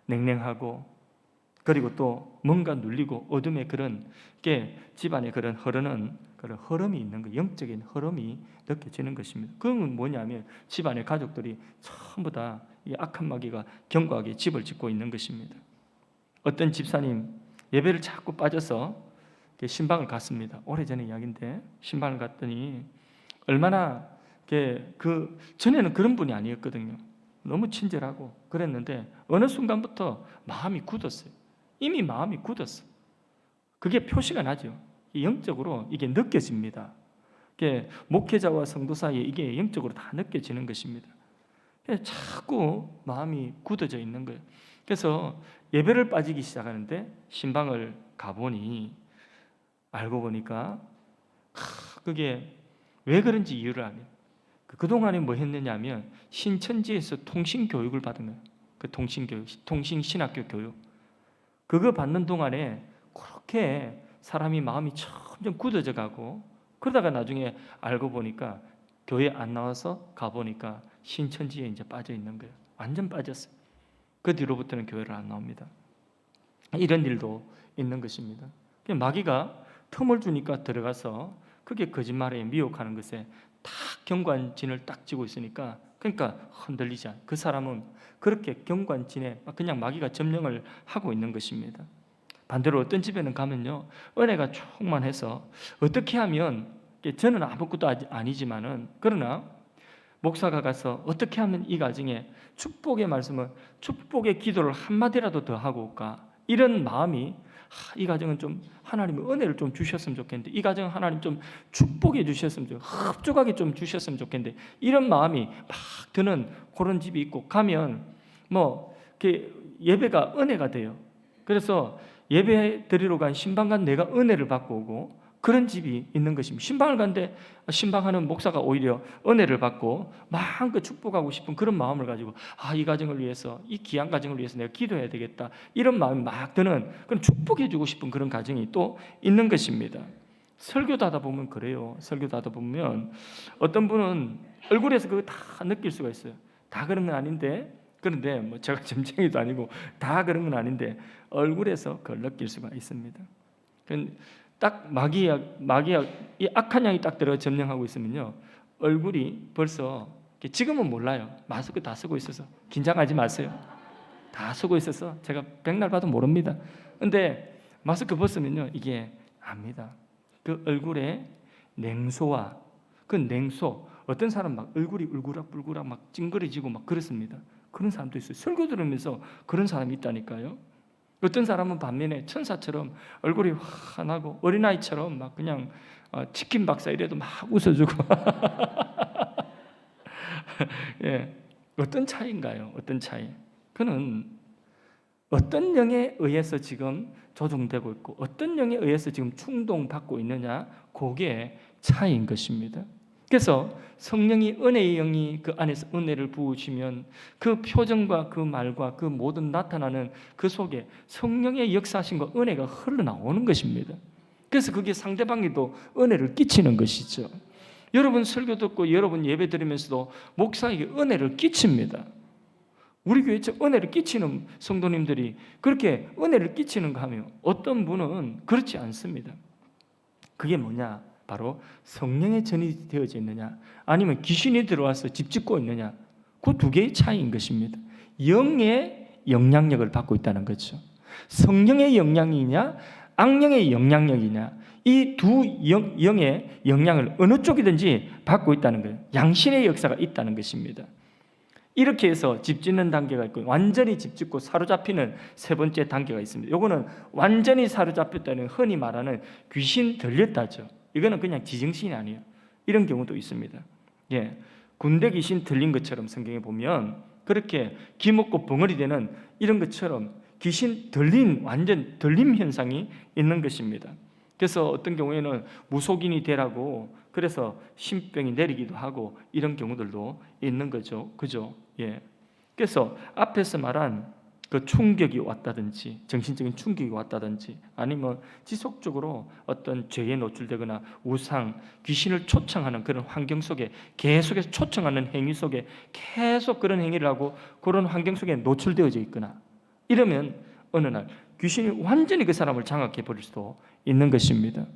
냉랭하고, 그리고 또 뭔가 눌리고 어둠의 그런 게 집안에 그런 흐르는 그런 흐름이 있는 거, 영적인 흐름이 느껴지는 것입니다. 그건 뭐냐면 집안의 가족들이 전부 다 이 악한 마귀가 견고하게 집을 짓고 있는 것입니다. 어떤 집사님 예배를 자꾸 빠져서 신방을 갔습니다. 오래전의 이야기인데 신방을 갔더니 얼마나 그 전에는 그런 분이 아니었거든요. 너무 친절하고 그랬는데 어느 순간부터 마음이 굳었어요. 이미 마음이 굳었어. 그게 표시가 나죠. 영적으로 이게 느껴집니다. 이게 목회자와 성도 사이에 이게 영적으로 다 느껴지는 것입니다. 자꾸 마음이 굳어져 있는 거예요. 그래서 예배를 빠지기 시작하는데 신방을 가보니 알고 보니까 그게 왜 그런지 이유를 알아요. 그동안에 뭐 했느냐 하면 신천지에서 통신교육을 받은 거예요. 그 통신교육, 통신신학교 교육. 그거 받는 동안에 그렇게 사람이 마음이 점점 굳어져 가고, 그러다가 나중에 알고 보니까 교회 안 나와서 가보니까 신천지에 이제 빠져 있는 거예요. 완전 빠졌어요. 그 뒤로부터는 교회를 안 나옵니다. 이런 일도 있는 것입니다. 마귀가 틈을 주니까 들어가서 그게 거짓말에 미혹하는 것에 딱 견고한 진을 딱 쥐고 있으니까, 그러니까 흔들리지 않아요. 그 사람은 그렇게 견고한 진에 그냥 마귀가 점령을 하고 있는 것입니다. 반대로 어떤 집에는 가면요, 은혜가 충만해서 어떻게 하면, 저는 아무것도 아니지만은, 그러나 목사가 가서 어떻게 하면 이 가정에 축복의 말씀을, 축복의 기도를 한마디라도 더 하고 올까? 이런 마음이, 이 가정은 좀 하나님의 은혜를 좀 주셨으면 좋겠는데, 이 가정은 하나님 좀 축복해 주셨으면 좋겠는데, 흡족하게 좀 주셨으면 좋겠는데, 이런 마음이 막 드는 그런 집이 있고, 가면 뭐 예배가 은혜가 돼요. 그래서 예배 드리러 간 신방간 내가 은혜를 받고 오고, 그런 집이 있는 것입니다. 신방을 갔는데 신방하는 목사가 오히려 은혜를 받고 마음껏 축복하고 싶은 그런 마음을 가지고, 이 가정을 위해서, 이 귀한 가정을 위해서 내가 기도해야 되겠다, 이런 마음이 막 드는, 그런 축복해 주고 싶은 그런 가정이 또 있는 것입니다. 설교도 하다 보면 그래요. 설교도 하다 보면 어떤 분은 얼굴에서 그거 다 느낄 수가 있어요. 다 그런 건 아닌데, 그런데 뭐 제가 점쟁이도 아니고 다 그런 건 아닌데 얼굴에서 그걸 느낄 수가 있습니다. 딱 마귀약, 이 악한 양이 딱 들어가 점령하고 있으면요, 얼굴이 벌써, 지금은 몰라요. 마스크 다 쓰고 있어서 긴장하지 마세요. 다 쓰고 있어서 제가 백날 봐도 모릅니다. 근데 마스크 벗으면요, 이게 압니다. 그 얼굴에 냉소와 그 냉소, 어떤 사람 막 얼굴이 울그락불그락 막 찡그려지고 막 그렇습니다. 그런 사람도 있어요. 설교 들으면서 그런 사람이 있다니까요. 어떤 사람은 반면에 천사처럼 얼굴이 환하고 어린아이처럼 막 그냥 치킨 박사 이래도 막 웃어주고 예, 어떤 차이인가요? 어떤 차이? 그는 어떤 영에 의해서 지금 조종되고 있고 어떤 영에 의해서 지금 충동받고 있느냐, 그게 차이인 것입니다. 그래서 성령이, 은혜의 영이 그 안에서 은혜를 부으시면 그 표정과 그 말과 그 모든 나타나는 그 속에 성령의 역사하심과 은혜가 흘러나오는 것입니다. 그래서 그게 상대방에도 은혜를 끼치는 것이죠. 여러분 설교 듣고 여러분 예배 드리면서도 목사에게 은혜를 끼칩니다. 우리 교회에 은혜를 끼치는 성도님들이 그렇게 은혜를 끼치는가 하면, 어떤 분은 그렇지 않습니다. 그게 뭐냐? 바로 성령의 전이 되어져 있느냐, 아니면 귀신이 들어와서 집 짓고 있느냐, 그 두 개의 차이인 것입니다. 영의 영향력을 받고 있다는 거죠. 성령의 영향이냐 악령의 영향력이냐, 이 두 영의 영향을 어느 쪽이든지 받고 있다는 거예요. 양신의 역사가 있다는 것입니다. 이렇게 해서 집 짓는 단계가 있고, 완전히 집 짓고 사로잡히는 세 번째 단계가 있습니다. 이거는 완전히 사로잡혔다는, 흔히 말하는 귀신 들렸다죠. 이거는 그냥 지정신이 아니에요. 이런 경우도 있습니다. 예, 군대 귀신 들린 것처럼 성경에 보면 그렇게 기먹고 벙어리 되는 이런 것처럼 귀신 들린, 완전 들림 현상이 있는 것입니다. 그래서 어떤 경우에는 무속인이 되라고 그래서 신병이 내리기도 하고 이런 경우들도 있는 거죠. 그죠? 예. 그래서 앞에서 말한 그 충격이 왔다든지, 정신적인 충격이 왔다든지, 아니면 지속적으로 어떤 죄에 노출되거나 우상, 귀신을 초청하는 그런 환경 속에 계속해서 초청하는 행위 속에 계속 그런 행위를 하고 그런 환경 속에 노출되어져 있거나 이러면 어느 날 귀신이 완전히 그 사람을 장악해 버릴 수도 있는 것입니다.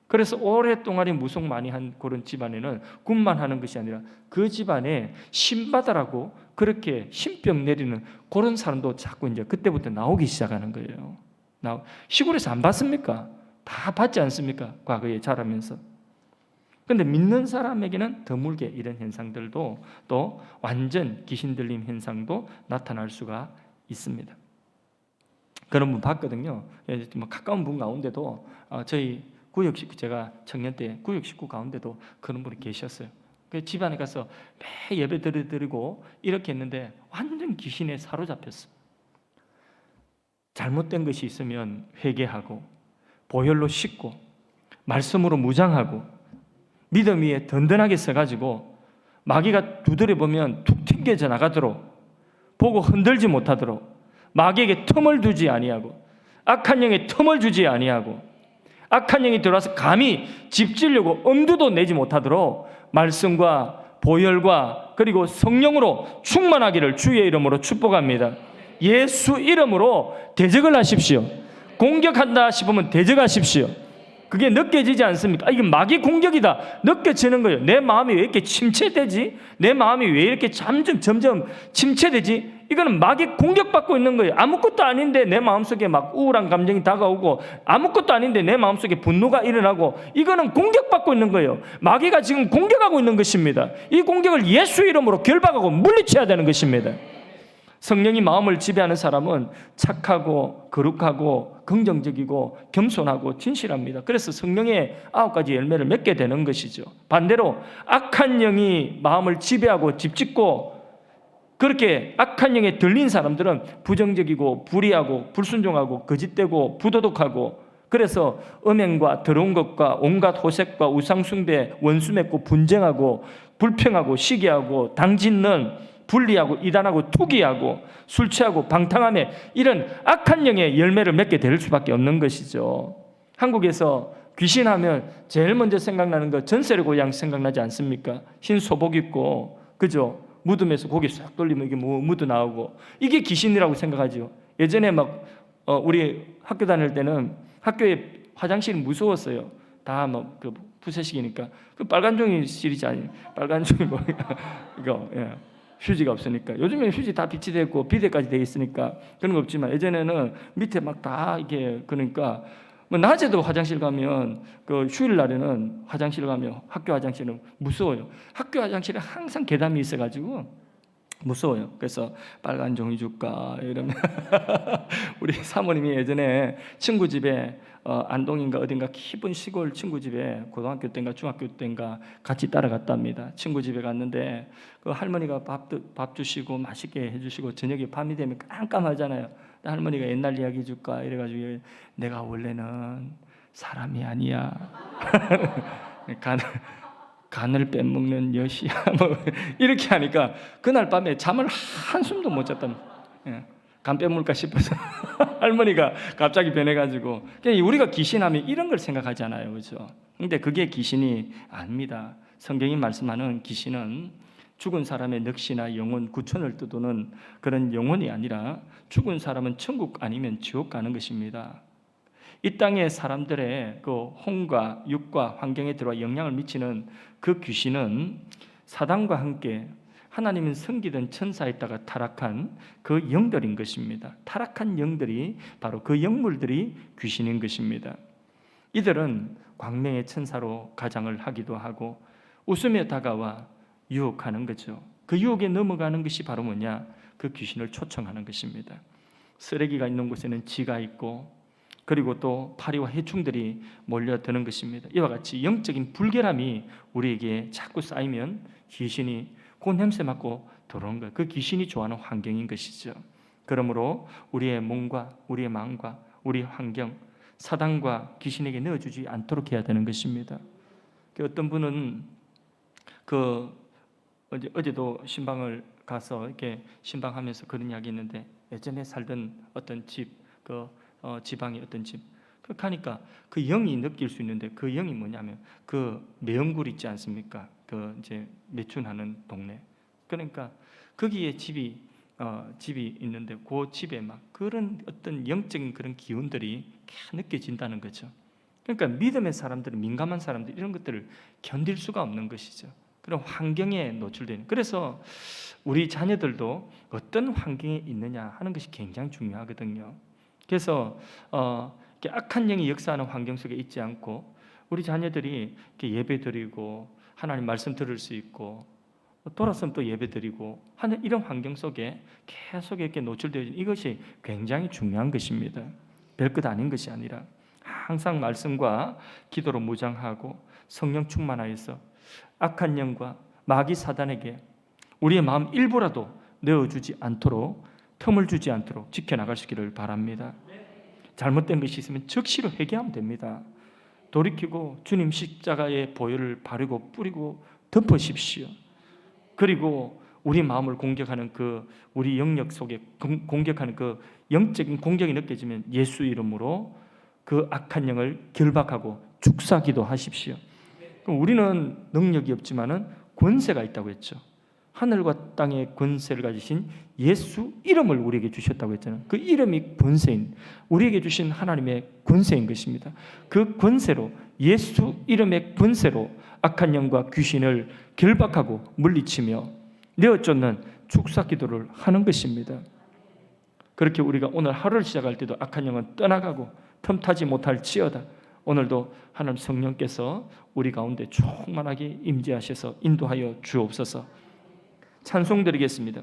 그래서 오랫동안 무속 많이 한 그런 집안에는 군만 하는 것이 아니라 그 집안에 신받아라고 그렇게 신병 내리는 그런 사람도 자꾸 이제 그때부터 나오기 시작하는 거예요. 시골에서 안 봤습니까? 다 봤지 않습니까? 과거에 자라면서. 그런데 믿는 사람에게는 드물게 이런 현상들도, 또 완전 귀신 들림 현상도 나타날 수가 있습니다. 그런 분 봤거든요. 가까운 분 가운데도 저희 구역 식구, 제가 청년 때 구역 식구 가운데도 그런 분이 계셨어요. 그 집안에 가서 매 예배 드리고 이렇게 했는데 완전 귀신에 사로잡혔어. 잘못된 것이 있으면 회개하고 보혈로 씻고 말씀으로 무장하고 믿음 위에 든든하게 서가지고 마귀가 두드려 보면 툭 튕겨져 나가도록, 보고 흔들지 못하도록 마귀에게 틈을 두지 아니하고 악한 영에 틈을 주지 아니하고 악한 영이 들어와서 감히 집지려고 엄두도 내지 못하도록 말씀과 보혈과 그리고 성령으로 충만하기를 주의 이름으로 축복합니다. 예수 이름으로 대적을 하십시오. 공격한다 싶으면 대적하십시오. 그게 느껴지지 않습니까? 이게 마귀 공격이다 느껴지는 거예요. 내 마음이 왜 이렇게 침체되지? 내 마음이 왜 이렇게 점점 침체되지? 이거는 마귀 공격받고 있는 거예요. 아무것도 아닌데 내 마음속에 막 우울한 감정이 다가오고, 아무것도 아닌데 내 마음속에 분노가 일어나고, 이거는 공격받고 있는 거예요. 마귀가 지금 공격하고 있는 것입니다. 이 공격을 예수 이름으로 결박하고 물리쳐야 되는 것입니다. 성령이 마음을 지배하는 사람은 착하고 거룩하고 긍정적이고 겸손하고 진실합니다. 그래서 성령의 9가지 열매를 맺게 되는 것이죠. 반대로 악한 영이 마음을 지배하고 집짓고, 그렇게 악한 영에 들린 사람들은 부정적이고 불의하고 불순종하고 거짓되고 부도덕하고, 그래서 음행과 더러운 것과 온갖 호색과 우상숭배, 원수 맺고 분쟁하고 불평하고 시기하고 당짓는, 분리하고 이단하고 투기하고 술 취하고 방탕함에, 이런 악한 영의 열매를 맺게 될 수밖에 없는 것이죠. 한국에서 귀신하면 제일 먼저 생각나는 거 전설의 고향 생각나지 않습니까? 흰 소복 입고, 그죠? 무덤에서 고개 싹 돌리면 이게 뭐 묻어 나오고, 이게 귀신이라고 생각하죠. 예전에 막 우리 학교 다닐 때는 학교에 화장실이 무서웠어요. 다 뭐 그 부세식이니까 그 빨간 종이 실이지 아니, 빨간 종이 뭐 이거 휴지가 없으니까. 요즘에는 휴지 다 비치되어 있고 비데까지 되어 있으니까 그런 거 없지만, 예전에는 밑에 막 다 이게, 그러니까 뭐 낮에도 화장실 가면, 그 휴일 날에는 화장실 가면 학교 화장실은 무서워요. 학교 화장실에 항상 계단이 있어가지고 무서워요. 그래서 빨간 종이 줄까 이러면 우리 사모님이 예전에 친구 집에 안동인가 어딘가 깊은 시골 친구 집에 고등학교 때인가 중학교 때인가 같이 따라갔답니다. 친구 집에 갔는데 그 할머니가 밥 주시고 맛있게 해주시고, 저녁에 밤이 되면 깜깜하잖아요. 할머니가 옛날 이야기 해줄까 이래가지고, 내가 원래는 사람이 아니야. 간을 빼먹는 여시야. 뭐 이렇게 하니까 그날 밤에 잠을 한숨도 못 잤답니다. 간 빼먹을까 싶어서 할머니가 갑자기 변해가지고. 우리가 귀신하면 이런 걸 생각하잖아요, 그렇죠? 근데 그게 귀신이 아닙니다. 성경이 말씀하는 귀신은 죽은 사람의 넋이나 영혼, 구천을 떠도는 그런 영혼이 아니라, 죽은 사람은 천국 아니면 지옥 가는 것입니다. 이 땅의 사람들의 그 혼과 육과 환경에 들어와 영향을 미치는 그 귀신은 사단과 함께 하나님은 섬기던 천사에 있다가 타락한 그 영들인 것입니다. 타락한 영들이 바로 그 영물들이 귀신인 것입니다. 이들은 광명의 천사로 가장을 하기도 하고 웃으며 다가와 유혹하는 거죠. 그 유혹에 넘어가는 것이 바로 뭐냐? 그 귀신을 초청하는 것입니다. 쓰레기가 있는 곳에는 쥐가 있고, 그리고 또 파리와 해충들이 몰려드는 것입니다. 이와 같이 영적인 불결함이 우리에게 자꾸 쌓이면 귀신이 그 냄새 맡고 들어오는 거예요. 그 귀신이 좋아하는 환경인 것이죠. 그러므로 우리의 몸과 우리의 마음과 우리의 환경, 사단과 귀신에게 넣어주지 않도록 해야 되는 것입니다. 어떤 분은 어제도 신방을 가서 이렇게 신방하면서 그런 이야기 있는데, 예전에 살던 어떤 지방의 어떤 집, 가니까 그 영이 느낄 수 있는데, 그 영이 뭐냐면 그 매형굴 있지 않습니까? 그 이제 매춘하는 동네. 그러니까 거기에 집이 있는데, 그 집에 막 그런 어떤 영적인 그런 기운들이 느껴진다는 거죠. 그러니까 믿음의 사람들은, 민감한 사람들, 이런 것들을 견딜 수가 없는 것이죠. 그런 환경에 노출되는. 그래서 우리 자녀들도 어떤 환경에 있느냐 하는 것이 굉장히 중요하거든요. 그래서 이렇게 악한 영이 역사하는 환경 속에 있지 않고, 우리 자녀들이 이렇게 예배드리고 하나님 말씀 들을 수 있고 돌아서면 또 예배드리고 하는 이런 환경 속에 계속 이렇게 노출되어 있는, 이것이 굉장히 중요한 것입니다. 별것 아닌 것이 아니라 항상 말씀과 기도로 무장하고 성령 충만하여서 악한 영과 마귀 사단에게 우리의 마음 일부라도 내어주지 않도록, 틈을 주지 않도록 지켜나갈 수 있기를 바랍니다. 잘못된 것이 있으면 즉시로 회개하면 됩니다. 돌이키고 주님 십자가의 보혈을 바르고 뿌리고 덮으십시오. 그리고 우리 마음을 공격하는 우리 영역 속에 공격하는 그 영적인 공격이 느껴지면 예수 이름으로 그 악한 영을 결박하고 축사기도 하십시오. 우리는 능력이 없지만은 권세가 있다고 했죠. 하늘과 땅의 권세를 가지신 예수 이름을 우리에게 주셨다고 했잖아요. 그 이름이 권세인, 우리에게 주신 하나님의 권세인 것입니다. 그 권세로, 예수 이름의 권세로 악한 영과 귀신을 결박하고 물리치며 내어쫓는 축사 기도를 하는 것입니다. 그렇게 우리가 오늘 하루를 시작할 때도 악한 영은 떠나가고 틈타지 못할지어다. 오늘도 하나님 성령께서 우리 가운데 충만하게 임재하셔서 인도하여 주옵소서. 찬송 드리겠습니다.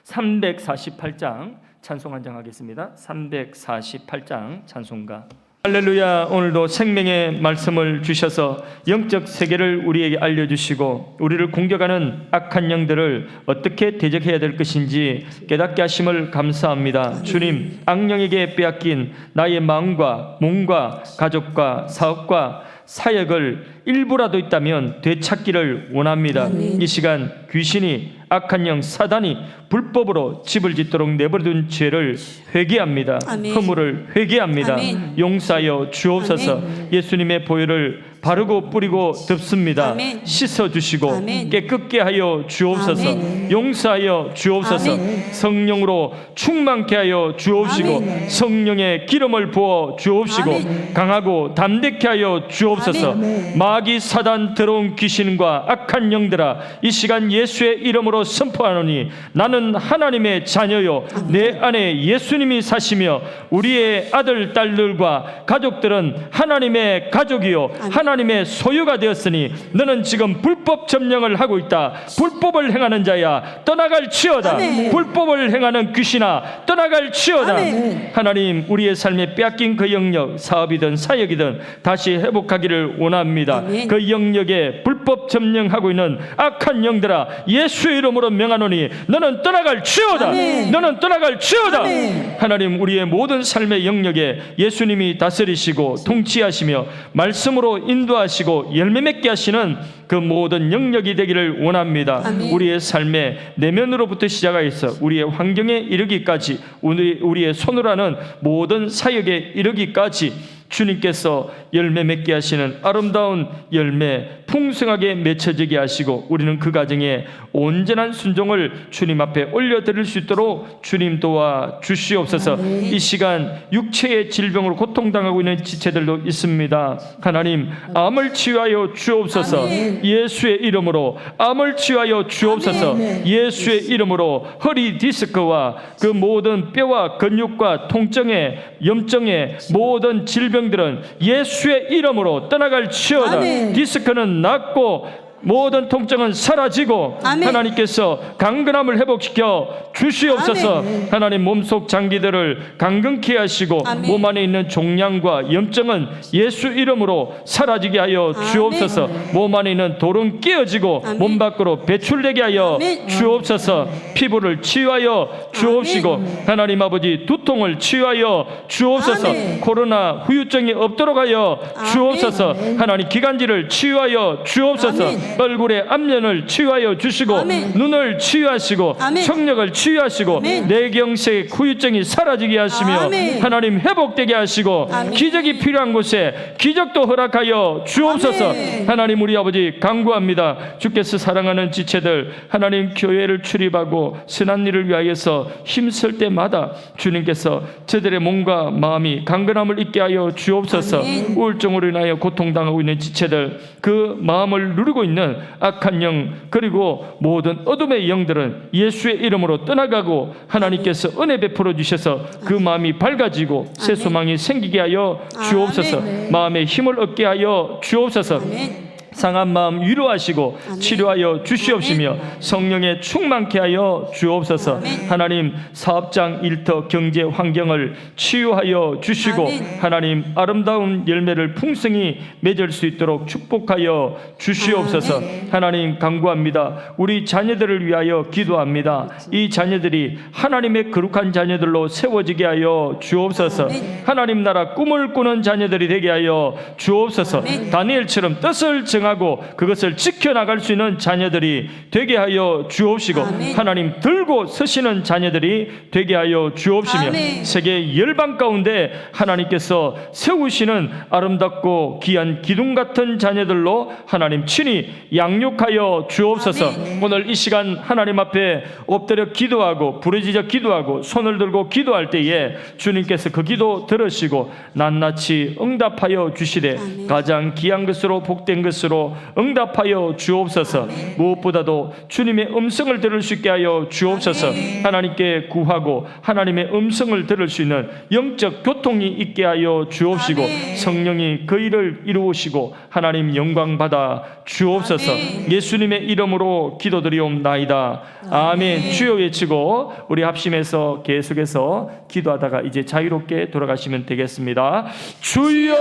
348장 찬송 한 장 하겠습니다. 348장 찬송가. 할렐루야. 오늘도 생명의 말씀을 주셔서 영적 세계를 우리에게 알려주시고 우리를 공격하는 악한 영들을 어떻게 대적해야 될 것인지 깨닫게 하심을 감사합니다. 주님, 악령에게 빼앗긴 나의 마음과 몸과 가족과 사업과 사역을 일부라도 있다면 되찾기를 원합니다. 아멘. 이 시간 귀신이, 악한 영, 사단이 불법으로 집을 짓도록 내버려둔 죄를 회개합니다. 아멘. 허물을 회개합니다. 아멘. 용서하여 주옵소서. 아멘. 예수님의 보혈을 바르고 뿌리고 덮습니다. 아멘. 씻어주시고 아멘. 깨끗게 하여 주옵소서. 아멘. 용서하여 주옵소서. 아멘. 성령으로 충만케 하여 주옵시고 아멘. 성령의 기름을 부어 주옵시고 아멘. 강하고 담대케 하여 주옵소서. 아멘. 마귀 사단 더러운 귀신과 악한 영들아, 이 시간 예수의 이름으로 선포하노니 나는 하나님의 자녀요 내 안에 예수님이 사시며 우리의 아들 딸들과 가족들은 하나님의 가족이요 하나님의 소유가 되었으니 너는 지금 불법 점령을 하고 있다. 불법을 행하는 자야 떠나갈지어다. 아멘. 불법을 행하는 귀신아 떠나갈지어다. 아멘. 하나님, 우리의 삶에 빼앗긴 그 영역, 사업이든 사역이든 다시 회복하기를 원합니다. 아멘. 그 영역에 불법 점령하고 있는 악한 영들아, 예수의 이름으로 명하노니 너는 떠나갈지어다. 아멘. 너는 떠나갈지어다. 아멘. 하나님, 우리의 모든 삶의 영역에 예수님이 다스리시고 통치하시며 말씀으로 인도하시고 열매 맺게 하시는 그 모든 영역이 되기를 원합니다. 아멘. 우리의 삶의 내면으로부터 시작하여서 우리의 환경에 이르기까지, 우리의 손으로 하는 모든 사역에 이르기까지 주님께서 열매 맺게 하시는 아름다운 열매 풍성하게 맺혀지게 하시고 우리는 그 가정에 온전한 순종을 주님 앞에 올려드릴 수 있도록 주님 도와 주시옵소서. 아멘. 이 시간 육체의 질병으로 고통당하고 있는 지체들도 있습니다. 하나님, 암을 치유하여 주옵소서. 아멘. 예수의 이름으로 암을 치유하여 주옵소서. 아멘. 예수의 이름으로 허리 디스크와 그 모든 뼈와 근육과 통증의 염증의 모든 질병들은 예수의 이름으로 떠나갈지어다. 아멘. 디스크는 낫고 모든 통증은 사라지고 아멘. 하나님께서 강건함을 회복시켜 주시옵소서. 아멘. 하나님, 몸속 장기들을 강건케 하시고 아멘. 몸 안에 있는 종양과 염증은 예수 이름으로 사라지게 하여 아멘. 주옵소서. 몸 안에 있는 돌은 깨어지고 아멘. 몸 밖으로 배출되게 하여 아멘. 주옵소서. 피부를 치유하여 주옵시고 하나님 아버지, 두통을 치유하여 주옵소서. 아멘. 코로나 후유증이 없도록 하여 주옵소서. 하나님, 기관지를 치유하여 주옵소서. 아멘. 얼굴의 암연을 치유하여 주시고 아멘. 눈을 치유하시고 아멘. 청력을 치유하시고 아멘. 뇌경색 후유증이 사라지게 하시며 아멘. 하나님, 회복되게 하시고 아멘. 기적이 필요한 곳에 기적도 허락하여 주옵소서. 아멘. 하나님, 우리 아버지 간구합니다. 주께서 사랑하는 지체들 하나님, 교회를 출입하고 선한 일을 위하여서 힘쓸 때마다 주님께서 저들의 몸과 마음이 강건함을 있게 하여 주옵소서. 아멘. 우울증으로 인하여 고통당하고 있는 지체들, 그 마음을 누르고 있는 악한 영 그리고 모든 어둠의 영들은 예수의 이름으로 떠나가고 하나님께서 은혜 베풀어 주셔서 그 마음이 밝아지고 새 소망이 생기게 하여 주옵소서. 아멘. 마음에 힘을 얻게 하여 주옵소서. 아멘. 상한 마음 위로하시고 아멘. 치료하여 주시옵시며 성령에 충만케 하여 주옵소서. 아멘. 하나님, 사업장, 일터, 경제 환경을 치유하여 주시고 아멘. 하나님, 아름다운 열매를 풍성히 맺을 수 있도록 축복하여 주시옵소서. 아멘. 하나님, 간구합니다. 우리 자녀들을 위하여 기도합니다. 이 자녀들이 하나님의 거룩한 자녀들로 세워지게 하여 주옵소서. 아멘. 하나님 나라 꿈을 꾸는 자녀들이 되게 하여 주옵소서. 아멘. 다니엘처럼 뜻을 정하고 그것을 지켜나갈 수 있는 자녀들이 되게 하여 주옵시고 아멘. 하나님, 들고 서시는 자녀들이 되게 하여 주옵시며 아멘. 세계 열방 가운데 하나님께서 세우시는 아름답고 귀한 기둥 같은 자녀들로 하나님 친히 양육하여 주옵소서. 아멘. 오늘 이 시간 하나님 앞에 엎드려 기도하고 부르짖어 기도하고 손을 들고 기도할 때에 주님께서 그 기도 들으시고 낱낱이 응답하여 주시되 아멘. 가장 귀한 것으로 복된 것으로 주시고 응답하여 주옵소서. 무엇보다도 주님의 음성을 들을 수 있게 하여 주옵소서. 하나님께 구하고 하나님의 음성을 들을 수 있는 영적 교통이 있게 하여 주옵시고 성령이 그 일을 이루시고 하나님 영광 받아 주옵소서. 예수님의 이름으로 기도드리옵나이다. 아멘. 주여 외치고 우리 합심해서 계속해서 기도하다가 이제 자유롭게 돌아가시면 되겠습니다. 주여,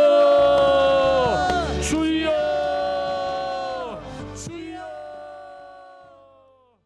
주여.